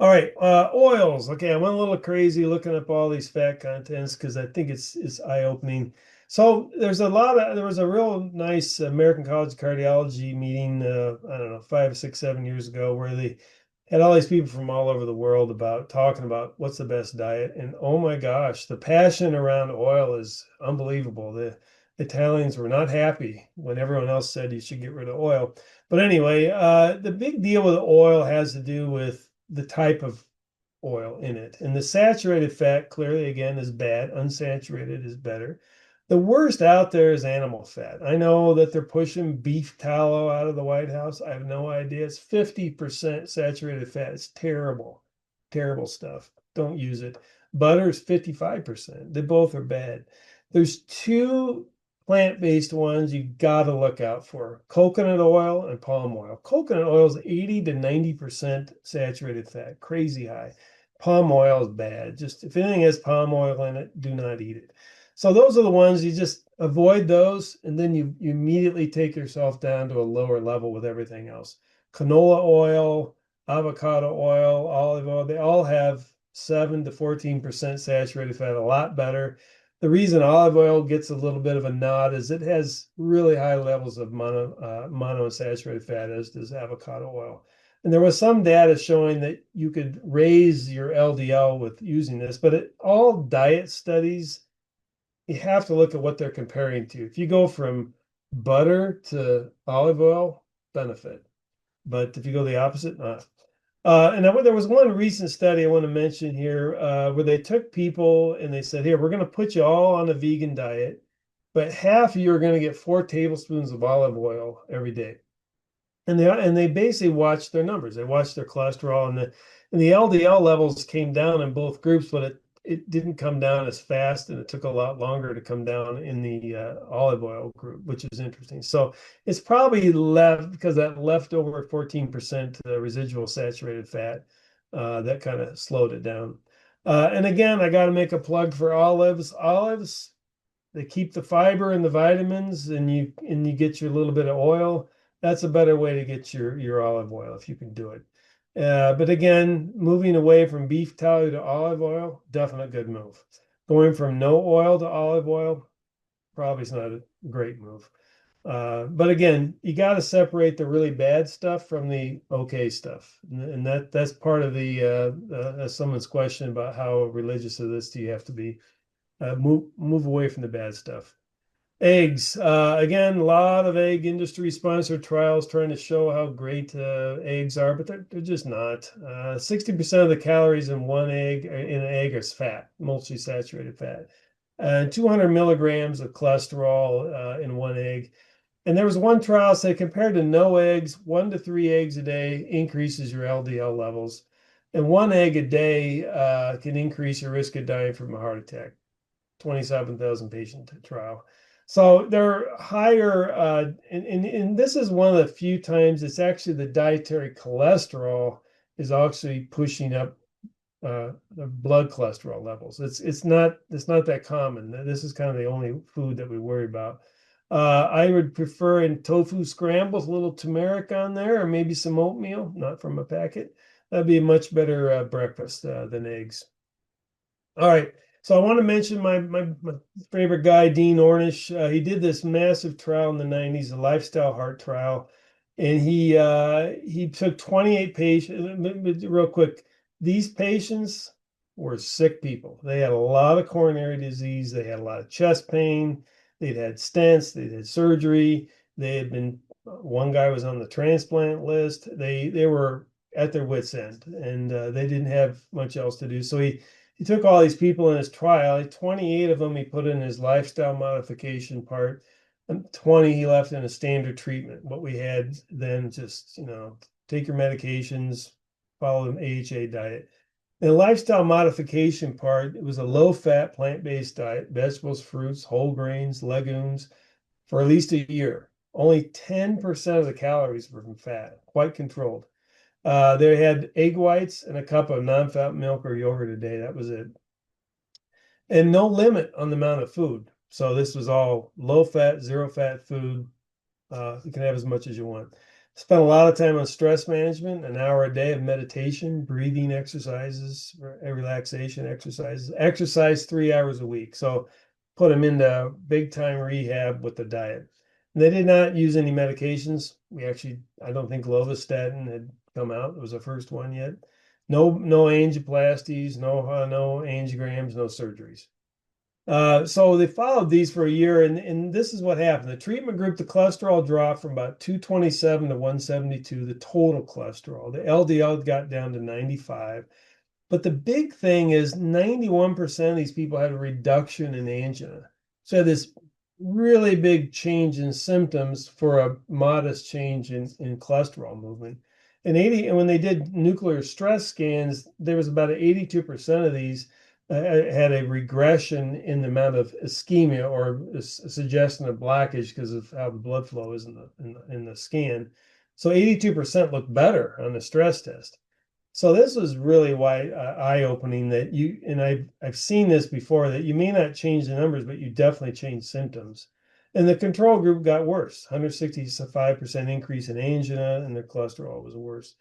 All right, oils. Okay, I went a little crazy looking up all these fat contents because I think it's eye-opening. So there was a real nice American College of Cardiology meeting, I don't know, 5, 6, 7 years ago, where they had all these people from all over the world talking about what's the best diet. And oh my gosh, the passion around oil is unbelievable. The Italians were not happy when everyone else said you should get rid of oil. But anyway, the big deal with oil has to do with the type of oil in it. And the saturated fat clearly, again, is bad. Unsaturated is better. The worst out there is animal fat. I know that they're pushing beef tallow out of the White House. I have no idea. It's 50% saturated fat. It's terrible, terrible stuff. Don't use it. Butter is 55%. They both are bad. There's two plant-based ones you got to look out for: coconut oil and palm oil. Coconut oil is 80 to 90% saturated fat, crazy high. Palm oil is bad. Just if anything has palm oil in it, do not eat it. So those are the ones you just avoid those, and then you immediately take yourself down to a lower level with everything else. Canola oil, avocado oil, olive oil, they all have 7 to 14% saturated fat, a lot better. The reason olive oil gets a little bit of a nod is it has really high levels of monounsaturated fat, as does avocado oil. And there was some data showing that you could raise your LDL with using this, but all diet studies, you have to look at what they're comparing to. If you go from butter to olive oil, benefit. But if you go the opposite, not. And there was one recent study I want to mention here where they took people and they said, here, we're going to put you all on a vegan diet, but half of you are going to get 4 tablespoons of olive oil every day. And they basically watched their numbers. They watched their cholesterol, and the LDL levels came down in both groups, but it didn't come down as fast, and it took a lot longer to come down in the olive oil group, which is interesting. So it's probably left because that leftover 14% residual saturated fat that kind of slowed it down. And again, I got to make a plug for olives. Olives, they keep the fiber and the vitamins, and you get your little bit of oil. That's a better way to get your olive oil if you can do it. But again, moving away from beef tallow to olive oil, definitely good move. Going from no oil to olive oil, probably is not a great move. But again, you got to separate the really bad stuff from the okay stuff, and that's part of someone's question about how religious of this do you have to be. Move away from the bad stuff. Eggs. Again, a lot of egg industry sponsored trials trying to show how great eggs are, but they're just not. 60% of the calories in an egg is fat, mostly saturated fat. 200 milligrams of cholesterol in one egg. And there was one trial say compared to no eggs, 1 to 3 eggs a day increases your LDL levels. And 1 egg a day can increase your risk of dying from a heart attack. 27,000 patient trial. So they're higher, and this is one of the few times it's actually the dietary cholesterol is actually pushing up the blood cholesterol levels. It's not that common. This is kind of the only food that we worry about. I would prefer in tofu scrambles a little turmeric on there, or maybe some oatmeal, not from a packet. That'd be a much better breakfast than eggs. All right. So I want to mention my favorite guy, Dean Ornish. He did this massive trial in the 90s, a lifestyle heart trial, and he took 28 patients. Real quick, these patients were sick people. They had a lot of coronary disease. They had a lot of chest pain. They'd had stents. They'd had surgery. They had been. One guy was on the transplant list. They were at their wits' end, and they didn't have much else to do. So he took all these people in his trial. 28 of them he put in his lifestyle modification part, and 20 he left in a standard treatment. What we had then just, take your medications, follow an AHA diet. The lifestyle modification part, it was a low-fat, plant-based diet, vegetables, fruits, whole grains, legumes, for at least a year. Only 10% of the calories were from fat, quite controlled. They had egg whites and a cup of non-fat milk or yogurt a day. That was it. And no limit on the amount of food. So this was all low fat, zero fat food. You can have as much as you want. Spent a lot of time on stress management, an hour a day of meditation, breathing exercises, relaxation exercises, exercise 3 hours a week. So put them into big time rehab with the diet. And they did not use any medications. I don't think lovastatin had come out. It was the first one yet. No angioplasties, no angiograms, no surgeries. So they followed these for a year, and this is what happened. The treatment group, the cholesterol dropped from about 227 to 172, the total cholesterol. The LDL got down to 95. But the big thing is 91% of these people had a reduction in angina. So this really big change in symptoms for a modest change in cholesterol movement. And when they did nuclear stress scans, there was about 82% of these had a regression in the amount of ischemia, or a suggestion of blockage because of how the blood flow is in the scan. So 82% looked better on the stress test. So this was really why eye-opening that I've seen this before, that you may not change the numbers, but you definitely change symptoms. And the control group got worse, 165% increase in angina, and their cholesterol was worse.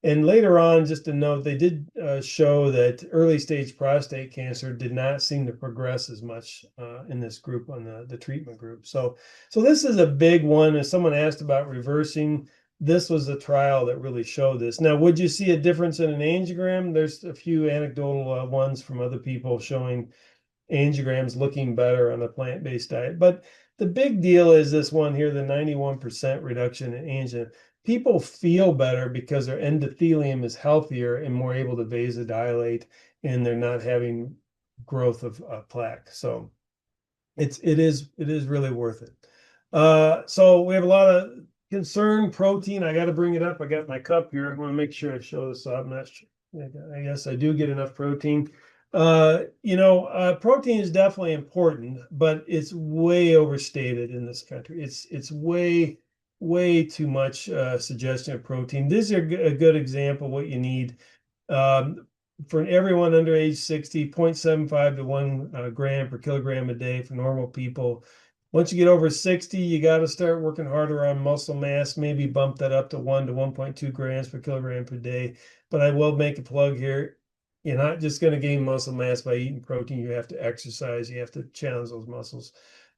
And later on, just to note, they did show that early stage prostate cancer did not seem to progress as much in this group on the treatment group. So this is a big one. If someone asked about reversing, this was the trial that really showed this. Now, would you see a difference in an angiogram? There's a few anecdotal ones from other people showing angiograms looking better on a plant-based diet. But the big deal is this one here, the 91% reduction in angina. People feel better because their endothelium is healthier and more able to vasodilate, and they're not having growth of plaque. So it is really worth it. So we have a lot of concern protein. I got to bring it up. I got my cup here. I want to make sure I show this. I'm not sure. I guess I do get enough protein. Protein is definitely important, but it's way overstated in this country. It's way too much suggestion of protein. This is a good example of what you need. for everyone under age 60, 0.75 to 1 gram per kilogram a day for normal people. Once you get over 60, you got to start working harder on muscle mass, maybe bump that up to 1 to 1.2 grams per kilogram per day. But I will make a plug here. You're not just going to gain muscle mass by eating protein. You have to exercise. You have to challenge those muscles.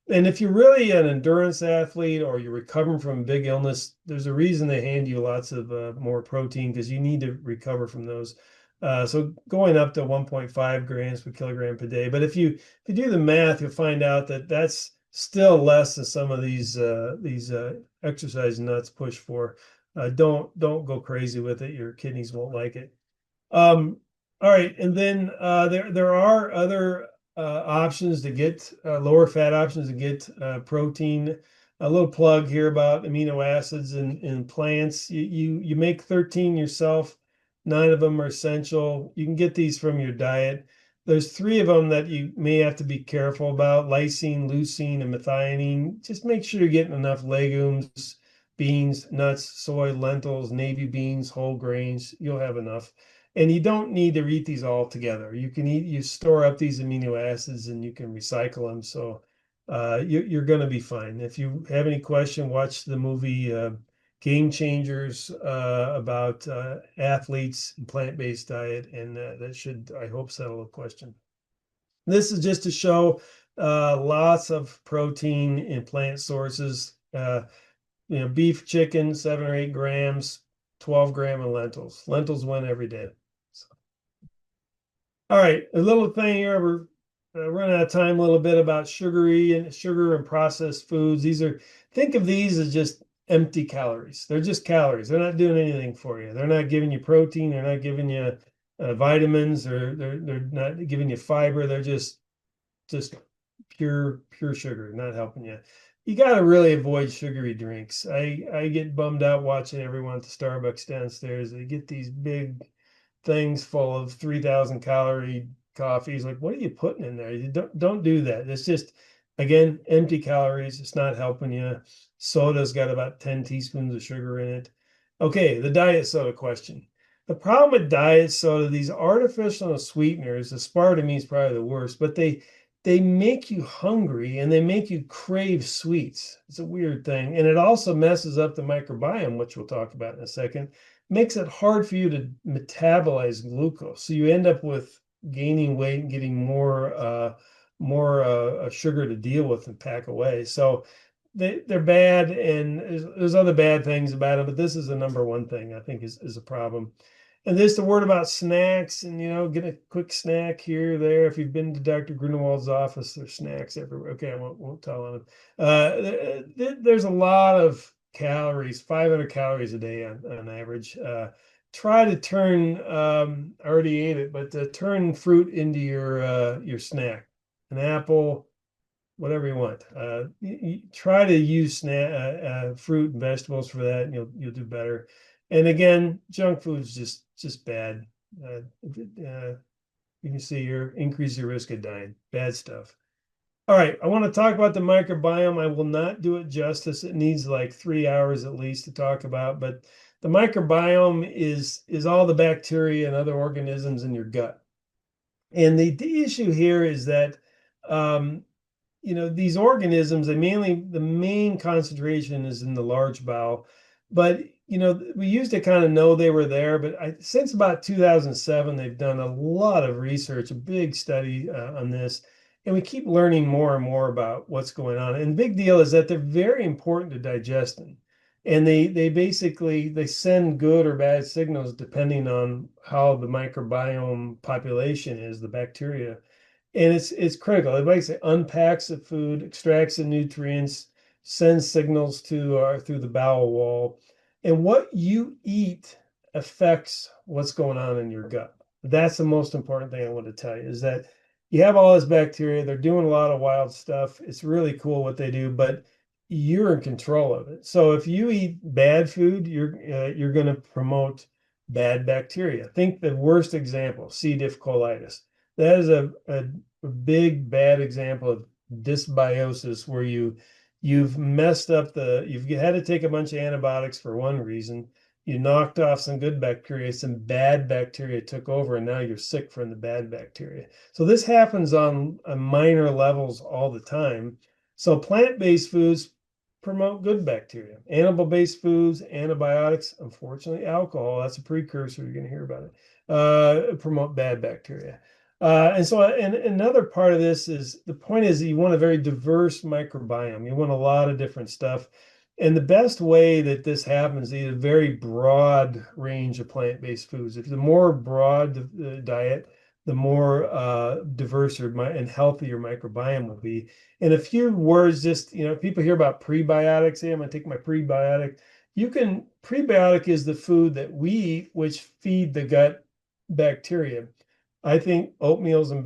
And if you're really an endurance athlete or you're recovering from a big illness, there's a reason they hand you lots of more protein, because you need to recover from those. So going up to 1.5 grams per kilogram per day. But if you do the math, you'll find out that that's still less than some of these exercise nuts push for. Don't go crazy with it. Your kidneys won't like it. All right, and then there are other options to get lower fat options to get protein. A little plug here about amino acids in plants. You make 13 yourself. 9 of them are essential. You can get these from your diet. There's 3 of them that you may have to be careful about: lysine, leucine, and methionine. Just make sure you're getting enough legumes, beans, nuts, soy, lentils, navy beans, whole grains. You'll have enough. And you don't need to eat these all together. You store up these amino acids and you can recycle them. So you're going to be fine. If you have any question, watch the movie Game Changers about athletes and plant-based diet, and that should, I hope, settle a question. This is just to show lots of protein in plant sources. Beef, chicken, 7 or 8 grams, 12-gram of lentils. Lentils win every day. So. All right, a little thing here. We're running out of time a little bit about sugar and processed foods. Think of these as just empty calories. They're just calories. They're not doing anything for you. They're not giving you protein. They're not giving you vitamins, or they're not giving you fiber. They're just pure sugar, not helping you. You got to really avoid sugary drinks. I get bummed out watching everyone at the Starbucks downstairs. They get these big things full of 3,000 calorie coffees. Like, what are you putting in there? You don't do that. It's just, again, empty calories. It's not helping you. Soda's got about 10 teaspoons of sugar in it. Okay, the diet soda question. The problem with diet soda, these artificial sweeteners, aspartame is probably the worst, but they make you hungry and they make you crave sweets. It's a weird thing. And it also messes up the microbiome, which we'll talk about in a second. Makes it hard for you to metabolize glucose. So you end up with gaining weight and getting more sugar to deal with and pack away. So they're bad, and there's other bad things about it, but this is the number one thing I think is a problem. And there's the word about snacks, and get a quick snack here or there. If you've been to Dr. Grunewald's office, there's snacks everywhere. Okay, I won't tell him. There's a lot of calories, 500 calories a day on average. Try to turn, I already ate it, but turn fruit into your snack. An apple, whatever you want. You try to use fruit and vegetables for that, and you'll do better. And again, junk food is just bad. You can see increase your risk of dying. Bad stuff. All right, I want to talk about the microbiome. I will not do it justice. It needs like 3 hours at least to talk about. But the microbiome is all the bacteria and other organisms in your gut. And the issue here is that these organisms, the main concentration is in the large bowel, but we used to kind of know they were there, but since about 2007, they've done a lot of research, a big study on this, and we keep learning more and more about what's going on. And the big deal is that they're very important to digestion, and they basically send good or bad signals depending on how the microbiome population is, the bacteria. And it's critical. It basically unpacks the food, extracts the nutrients, sends signals through the bowel wall. And what you eat affects what's going on in your gut. That's the most important thing I want to tell you, is that you have all this bacteria. They're doing a lot of wild stuff. It's really cool what they do, but you're in control of it. So if you eat bad food, you're going to promote bad bacteria. Think the worst example, C. diff colitis. That is a big bad example of dysbiosis, where you've messed up you've had to take a bunch of antibiotics for one reason. you knocked off some good bacteria, some bad bacteria took over, and now you're sick from the bad bacteria. So this happens on minor levels all the time. So plant-based foods promote good bacteria. Animal-based foods, antibiotics, unfortunately, alcohol, that's a precursor, you're going to hear about it, promote bad bacteria. And another part of this is, the point is you want a very diverse microbiome. You want a lot of different stuff. And the best way that this happens is a very broad range of plant-based foods. If the more broad the diet, the more diverse and healthy your microbiome will be. In a few words, just, people hear about prebiotics. Hey, I'm going to take my prebiotic. Prebiotic is the food that we eat, which feed the gut bacteria. I think oatmeals and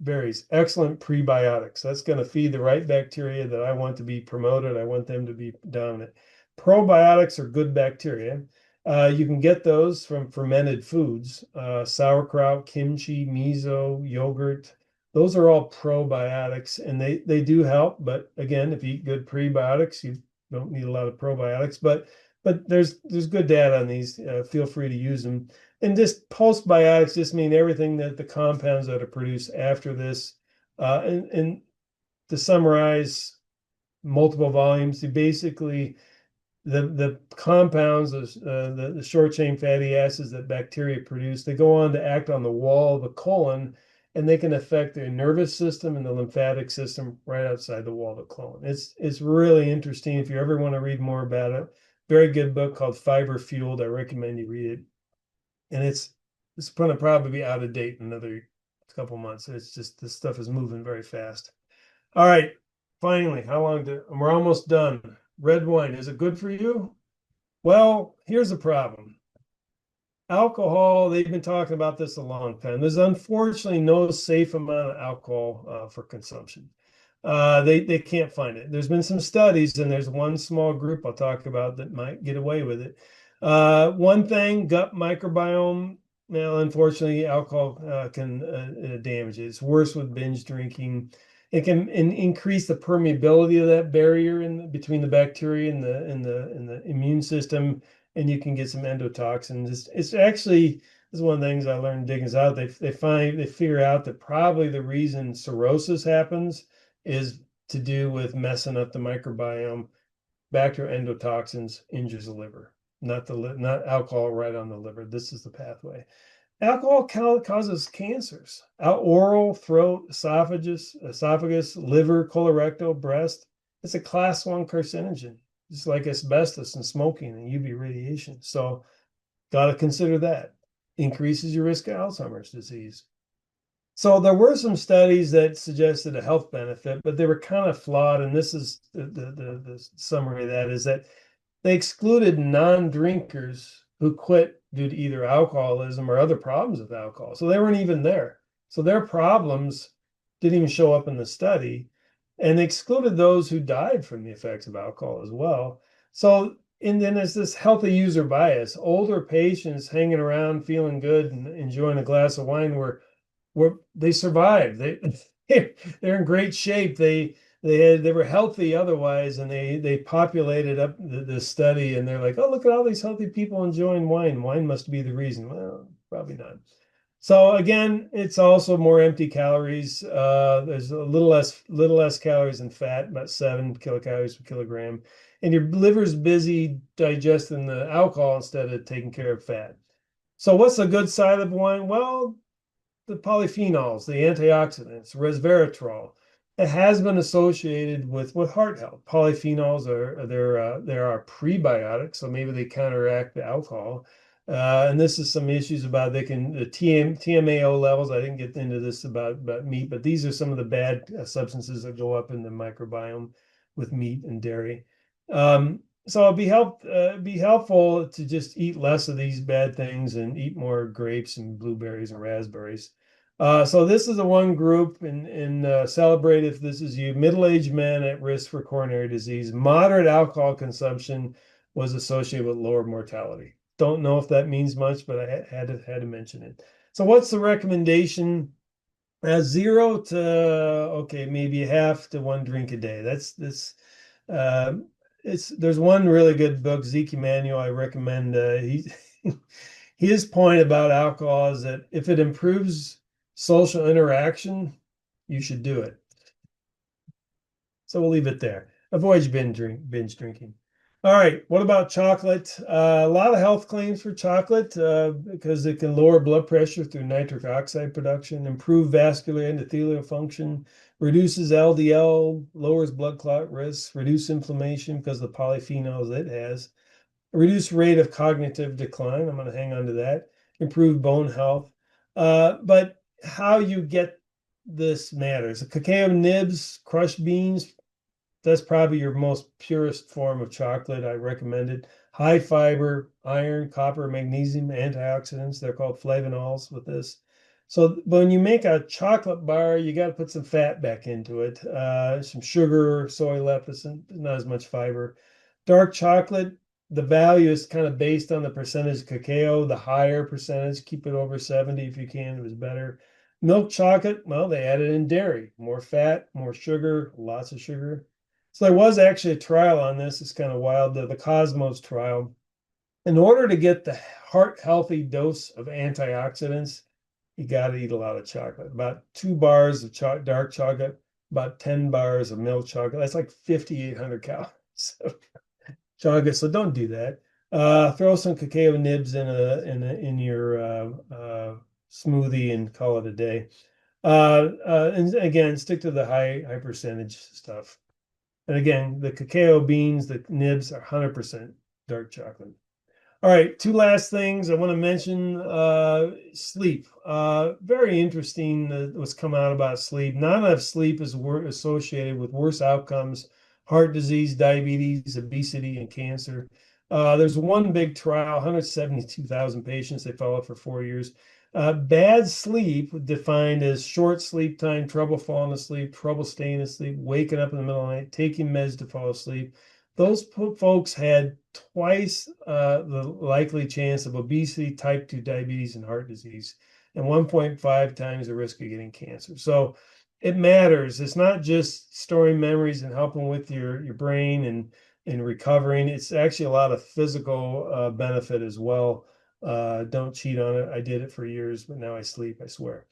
berries, excellent prebiotics. That's going to feed the right bacteria that I want to be promoted. I want them to be dominant. Probiotics are good bacteria. You can get those from fermented foods, sauerkraut, kimchi, miso, yogurt. Those are all probiotics, and they do help. But again, if you eat good prebiotics, you don't need a lot of probiotics. But there's good data on these. Feel free to use them. And just postbiotics just mean everything that the compounds that are produced after this. And to summarize multiple volumes, basically the compounds, the short chain fatty acids that bacteria produce, they go on to act on the wall of the colon, and they can affect the nervous system and the lymphatic system right outside the wall of the colon. It's really interesting. If you ever want to read more about it, very good book called Fiber Fueled. I recommend you read it. And it's going to probably be out of date in another couple months. It's just, this stuff is moving very fast. All right. Finally, we're almost done. Red wine, is it good for you? Well, here's the problem. Alcohol, they've been talking about this a long time. There's unfortunately no safe amount of alcohol for consumption. They can't find it. There's been some studies, and there's one small group I'll talk about that might get away with it. One thing, gut microbiome. Well, unfortunately, alcohol can damage it. It's worse with binge drinking. It can increase the permeability of that barrier between the bacteria and the immune system, and you can get some endotoxins. It's actually, this is one of the things I learned digging this out. They figure out that probably the reason cirrhosis happens is to do with messing up the microbiome. Bacterial endotoxins injures the liver, not alcohol right on the liver. This is the pathway. Alcohol causes cancers. Oral, throat, esophagus, liver, colorectal, breast. It's a class 1 carcinogen, just like asbestos and smoking and UV radiation. So got to consider that. Increases your risk of Alzheimer's disease. So there were some studies that suggested a health benefit, but they were kind of flawed. And this is the summary of that, is that they excluded non-drinkers who quit due to either alcoholism or other problems with alcohol. So they weren't even there. So their problems didn't even show up in the study. And they excluded those who died from the effects of alcohol as well. So, and then there's this healthy user bias. Older patients hanging around feeling good and enjoying a glass of wine they survived. They're in great shape. They were healthy otherwise, and they populated up the study, and they're like, oh, look at all these healthy people enjoying wine. Wine must be the reason. Well, probably not. So again, it's also more empty calories. There's a little less calories than fat, about 7 kilocalories per kilogram, and your liver's busy digesting the alcohol instead of taking care of fat. So what's the good side of wine? Well, the polyphenols, the antioxidants, resveratrol. It has been associated with heart health. Polyphenols are prebiotics, so maybe they counteract the alcohol. And this is some issues about the TMAO levels. I didn't get into this about meat, but these are some of the bad substances that go up in the microbiome with meat and dairy. So it'd be helpful to just eat less of these bad things and eat more grapes and blueberries and raspberries. So this is the one group in celebrate if this is you, middle-aged men at risk for coronary disease. Moderate alcohol consumption was associated with lower mortality. Don't know if that means much, but I had to mention it. So what's the recommendation? 0 to maybe half to 1 drink a day. That's there's one really good book, Zeke Emanuel, I recommend. His point about alcohol is that if it improves social interaction, you should do it. So we'll leave it there. Avoid binge drinking. All right. What about chocolate? A lot of health claims for chocolate because it can lower blood pressure through nitric oxide production, improve vascular endothelial function, reduces LDL, lowers blood clot risk, reduce inflammation because of the polyphenols it has, reduce rate of cognitive decline. I'm going to hang on to that. Improve bone health. But how you get this matters. The cacao nibs, crushed beans, that's probably your most purest form of chocolate. I recommend it. High fiber, iron, copper, magnesium, antioxidants. They're called flavonols with this. So when you make a chocolate bar, you got to put some fat back into it. Some sugar, soy lecithin, not as much fiber. Dark chocolate, the value is kind of based on the percentage of cacao. The higher percentage, keep it over 70 if you can, it was better. Milk chocolate, well, they added in dairy, more fat, more sugar, lots of sugar. So there was actually a trial on this. It's kind of wild, the Cosmos trial. In order to get the heart healthy dose of antioxidants, you got to eat a lot of chocolate. About 2 bars of dark chocolate, about 10 bars of milk chocolate. That's like 5,800 calories of chocolate. So don't do that. Throw some cacao nibs in your smoothie and call it a day. And again, stick to the high percentage stuff. And again, the cacao beans, the nibs are 100% dark chocolate. All right, two last things I want to mention. Sleep. Very interesting what's come out about sleep. Not enough sleep is associated with worse outcomes, heart disease, diabetes, obesity, and cancer. There's one big trial, 172,000 patients they followed for 4 years. Bad sleep, defined as short sleep time, trouble falling asleep, trouble staying asleep, waking up in the middle of the night, taking meds to fall asleep. Those folks had twice the likely chance of obesity, type 2 diabetes, and heart disease, and 1.5 times the risk of getting cancer. So it matters. It's not just storing memories and helping with your brain and recovering. It's actually a lot of physical benefit as well. Don't cheat on it. I did it for years, but now I sleep, I swear.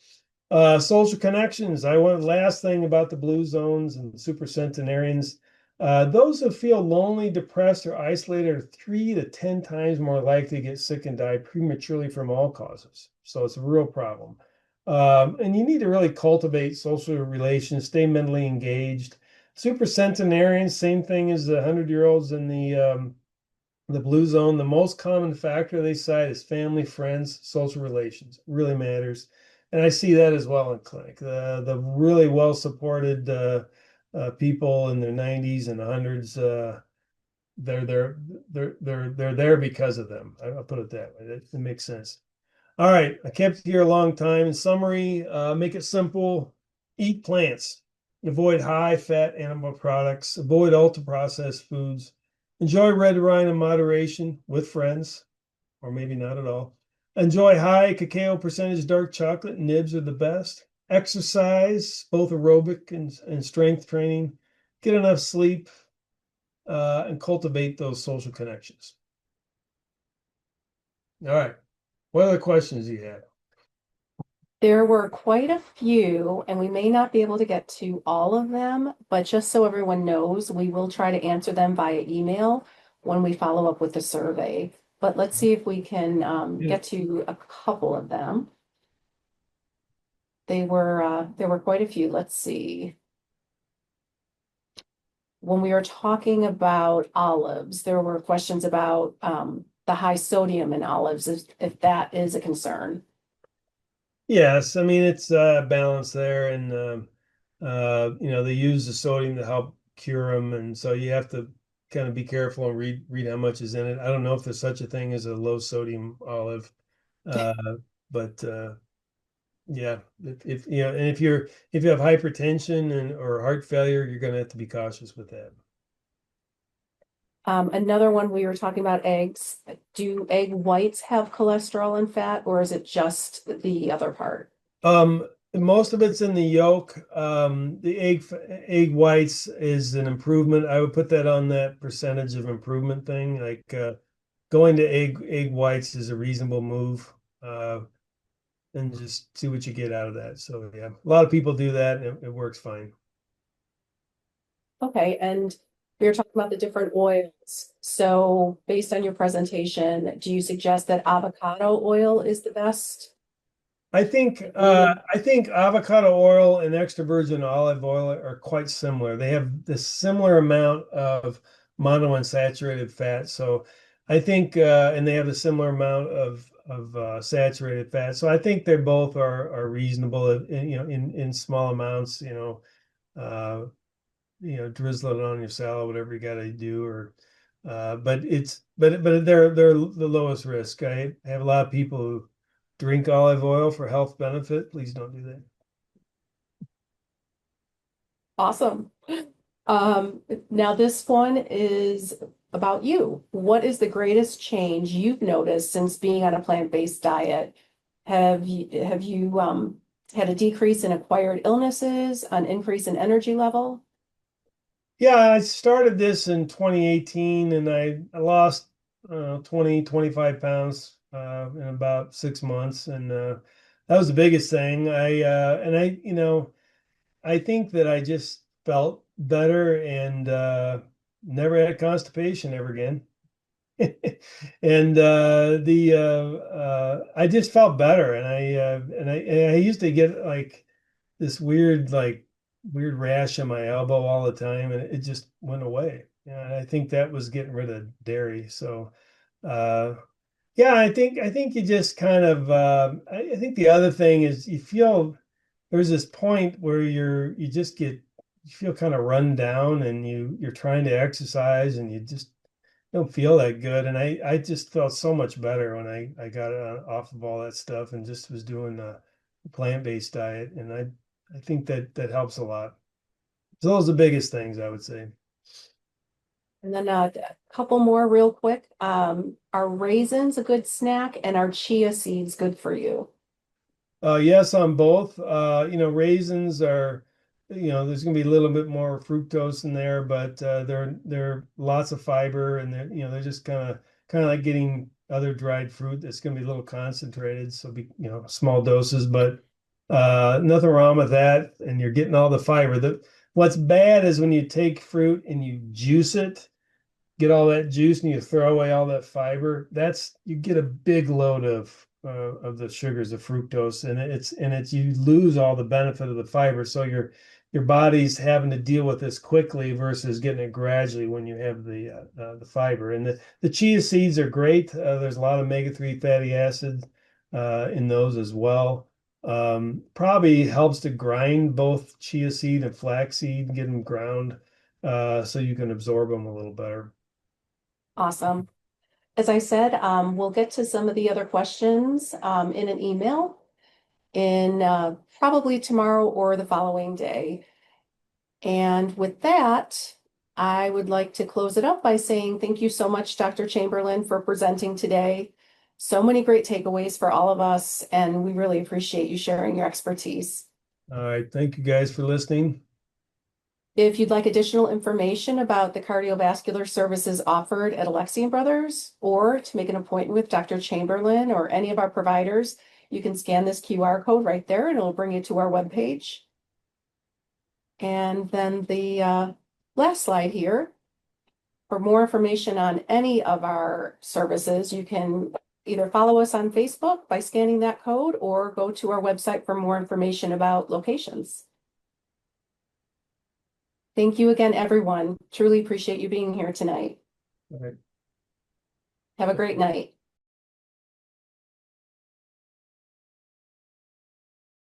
Social connections. I want last thing about the blue zones and supercentenarians. Those who feel lonely, depressed, or isolated are 3 to 10 times more likely to get sick and die prematurely from all causes. So it's a real problem. And you need to really cultivate social relations, stay mentally engaged. Supercentenarians, same thing as the 100-year-olds in the blue zone. The most common factor they cite is family, friends, social relations. It really matters. And I see that as well in clinic. The really well supported people in their 90s and 100s, they're there because of them. I'll put it that way. It makes sense. All right, I kept it here a long time. In summary, make it simple. Eat plants. Avoid high-fat animal products. Avoid ultra-processed foods. Enjoy red wine in moderation with friends, or maybe not at all. Enjoy high cacao percentage dark chocolate. Nibs are the best. Exercise, both aerobic and strength training. Get enough sleep and cultivate those social connections. All right. What other questions do you have? There were quite a few, and we may not be able to get to all of them, but just so everyone knows, we will try to answer them via email when we follow up with the survey. But let's see if we can get to a couple of them. There were quite a few. Let's see. When we were talking about olives, there were questions about the high sodium in olives, if that is a concern. Yes, I mean it's balance there, and they use the sodium to help cure them, and so you have to kind of be careful and read how much is in it. I don't know if there's such a thing as a low sodium olive, uh, but yeah, if you know, and if you have hypertension or heart failure, you're going to have to be cautious with that. Another one, we were talking about eggs. Do egg whites have cholesterol and fat, or is it just the other part? most of it's in the yolk. The egg whites is an improvement. I would put that on that percentage of improvement thing. Like going to egg whites is a reasonable move. And just see what you get out of that. So yeah, a lot of people do that and it works fine. Okay, and we were talking about the different oils. So based on your presentation, do you suggest that avocado oil is the best? I think avocado oil and extra virgin olive oil are quite similar. They have this similar amount of monounsaturated fat. So I think and they have a similar amount of saturated fat. So I think they both are reasonable in small amounts, uh drizzle it on your salad, whatever you got to do, or but they're the lowest risk. I have a lot of people who drink olive oil for health benefit. Please don't do that. Awesome. Now this one is about you. What is the greatest change you've noticed since being on a plant-based diet? Have you had a decrease in acquired illnesses, an increase in energy level? Yeah, I started this in 2018 and I lost 20, 25 pounds in about 6 months. And that was the biggest thing. I think that I just felt better and never had constipation ever again. And I just felt better, and I used to get like this weird rash on my elbow all the time, and it just went away. Yeah, and I think that was getting rid of dairy. So uh, yeah, I think you just kind of I think the other thing is you feel there's this point where you feel kind of run down and you're trying to exercise and you just don't feel that good. And I just felt so much better when I got off of all that stuff and just was doing a plant-based diet. And I think that helps a lot. So those are the biggest things I would say. And then a couple more real quick. Are raisins a good snack and are chia seeds good for you? Yes, on both. Raisins are, there's going to be a little bit more fructose in there, but they're lots of fiber, and they're just kind of like getting other dried fruit that's going to be a little concentrated, so be small doses, but nothing wrong with that, and you're getting all the fiber. What's bad is when you take fruit and you juice it, get all that juice and you throw away all that fiber, you get a big load of the sugars of fructose, and it's you lose all the benefit of the fiber. So your body's having to deal with this quickly versus getting it gradually when you have the fiber. And the chia seeds are great. There's a lot of omega-3 fatty acids in those as well. Probably helps to grind both chia seed and flax seed and get them ground so you can absorb them a little better. Awesome. As I said, we'll get to some of the other questions in an email in probably tomorrow or the following day. And with that, I would like to close it up by saying thank you so much, Dr. Chamberlain, for presenting today. So many great takeaways for all of us, and we really appreciate you sharing your expertise. All right. Thank you guys for listening. If you'd like additional information about the cardiovascular services offered at Alexian Brothers, or to make an appointment with Dr. Chamberlain or any of our providers, you can scan this QR code right there and it'll bring you to our webpage. And then the last slide here, for more information on any of our services, you can either follow us on Facebook by scanning that code or go to our website for more information about locations. Thank you again, everyone. Truly appreciate you being here tonight. All right. Have a great night.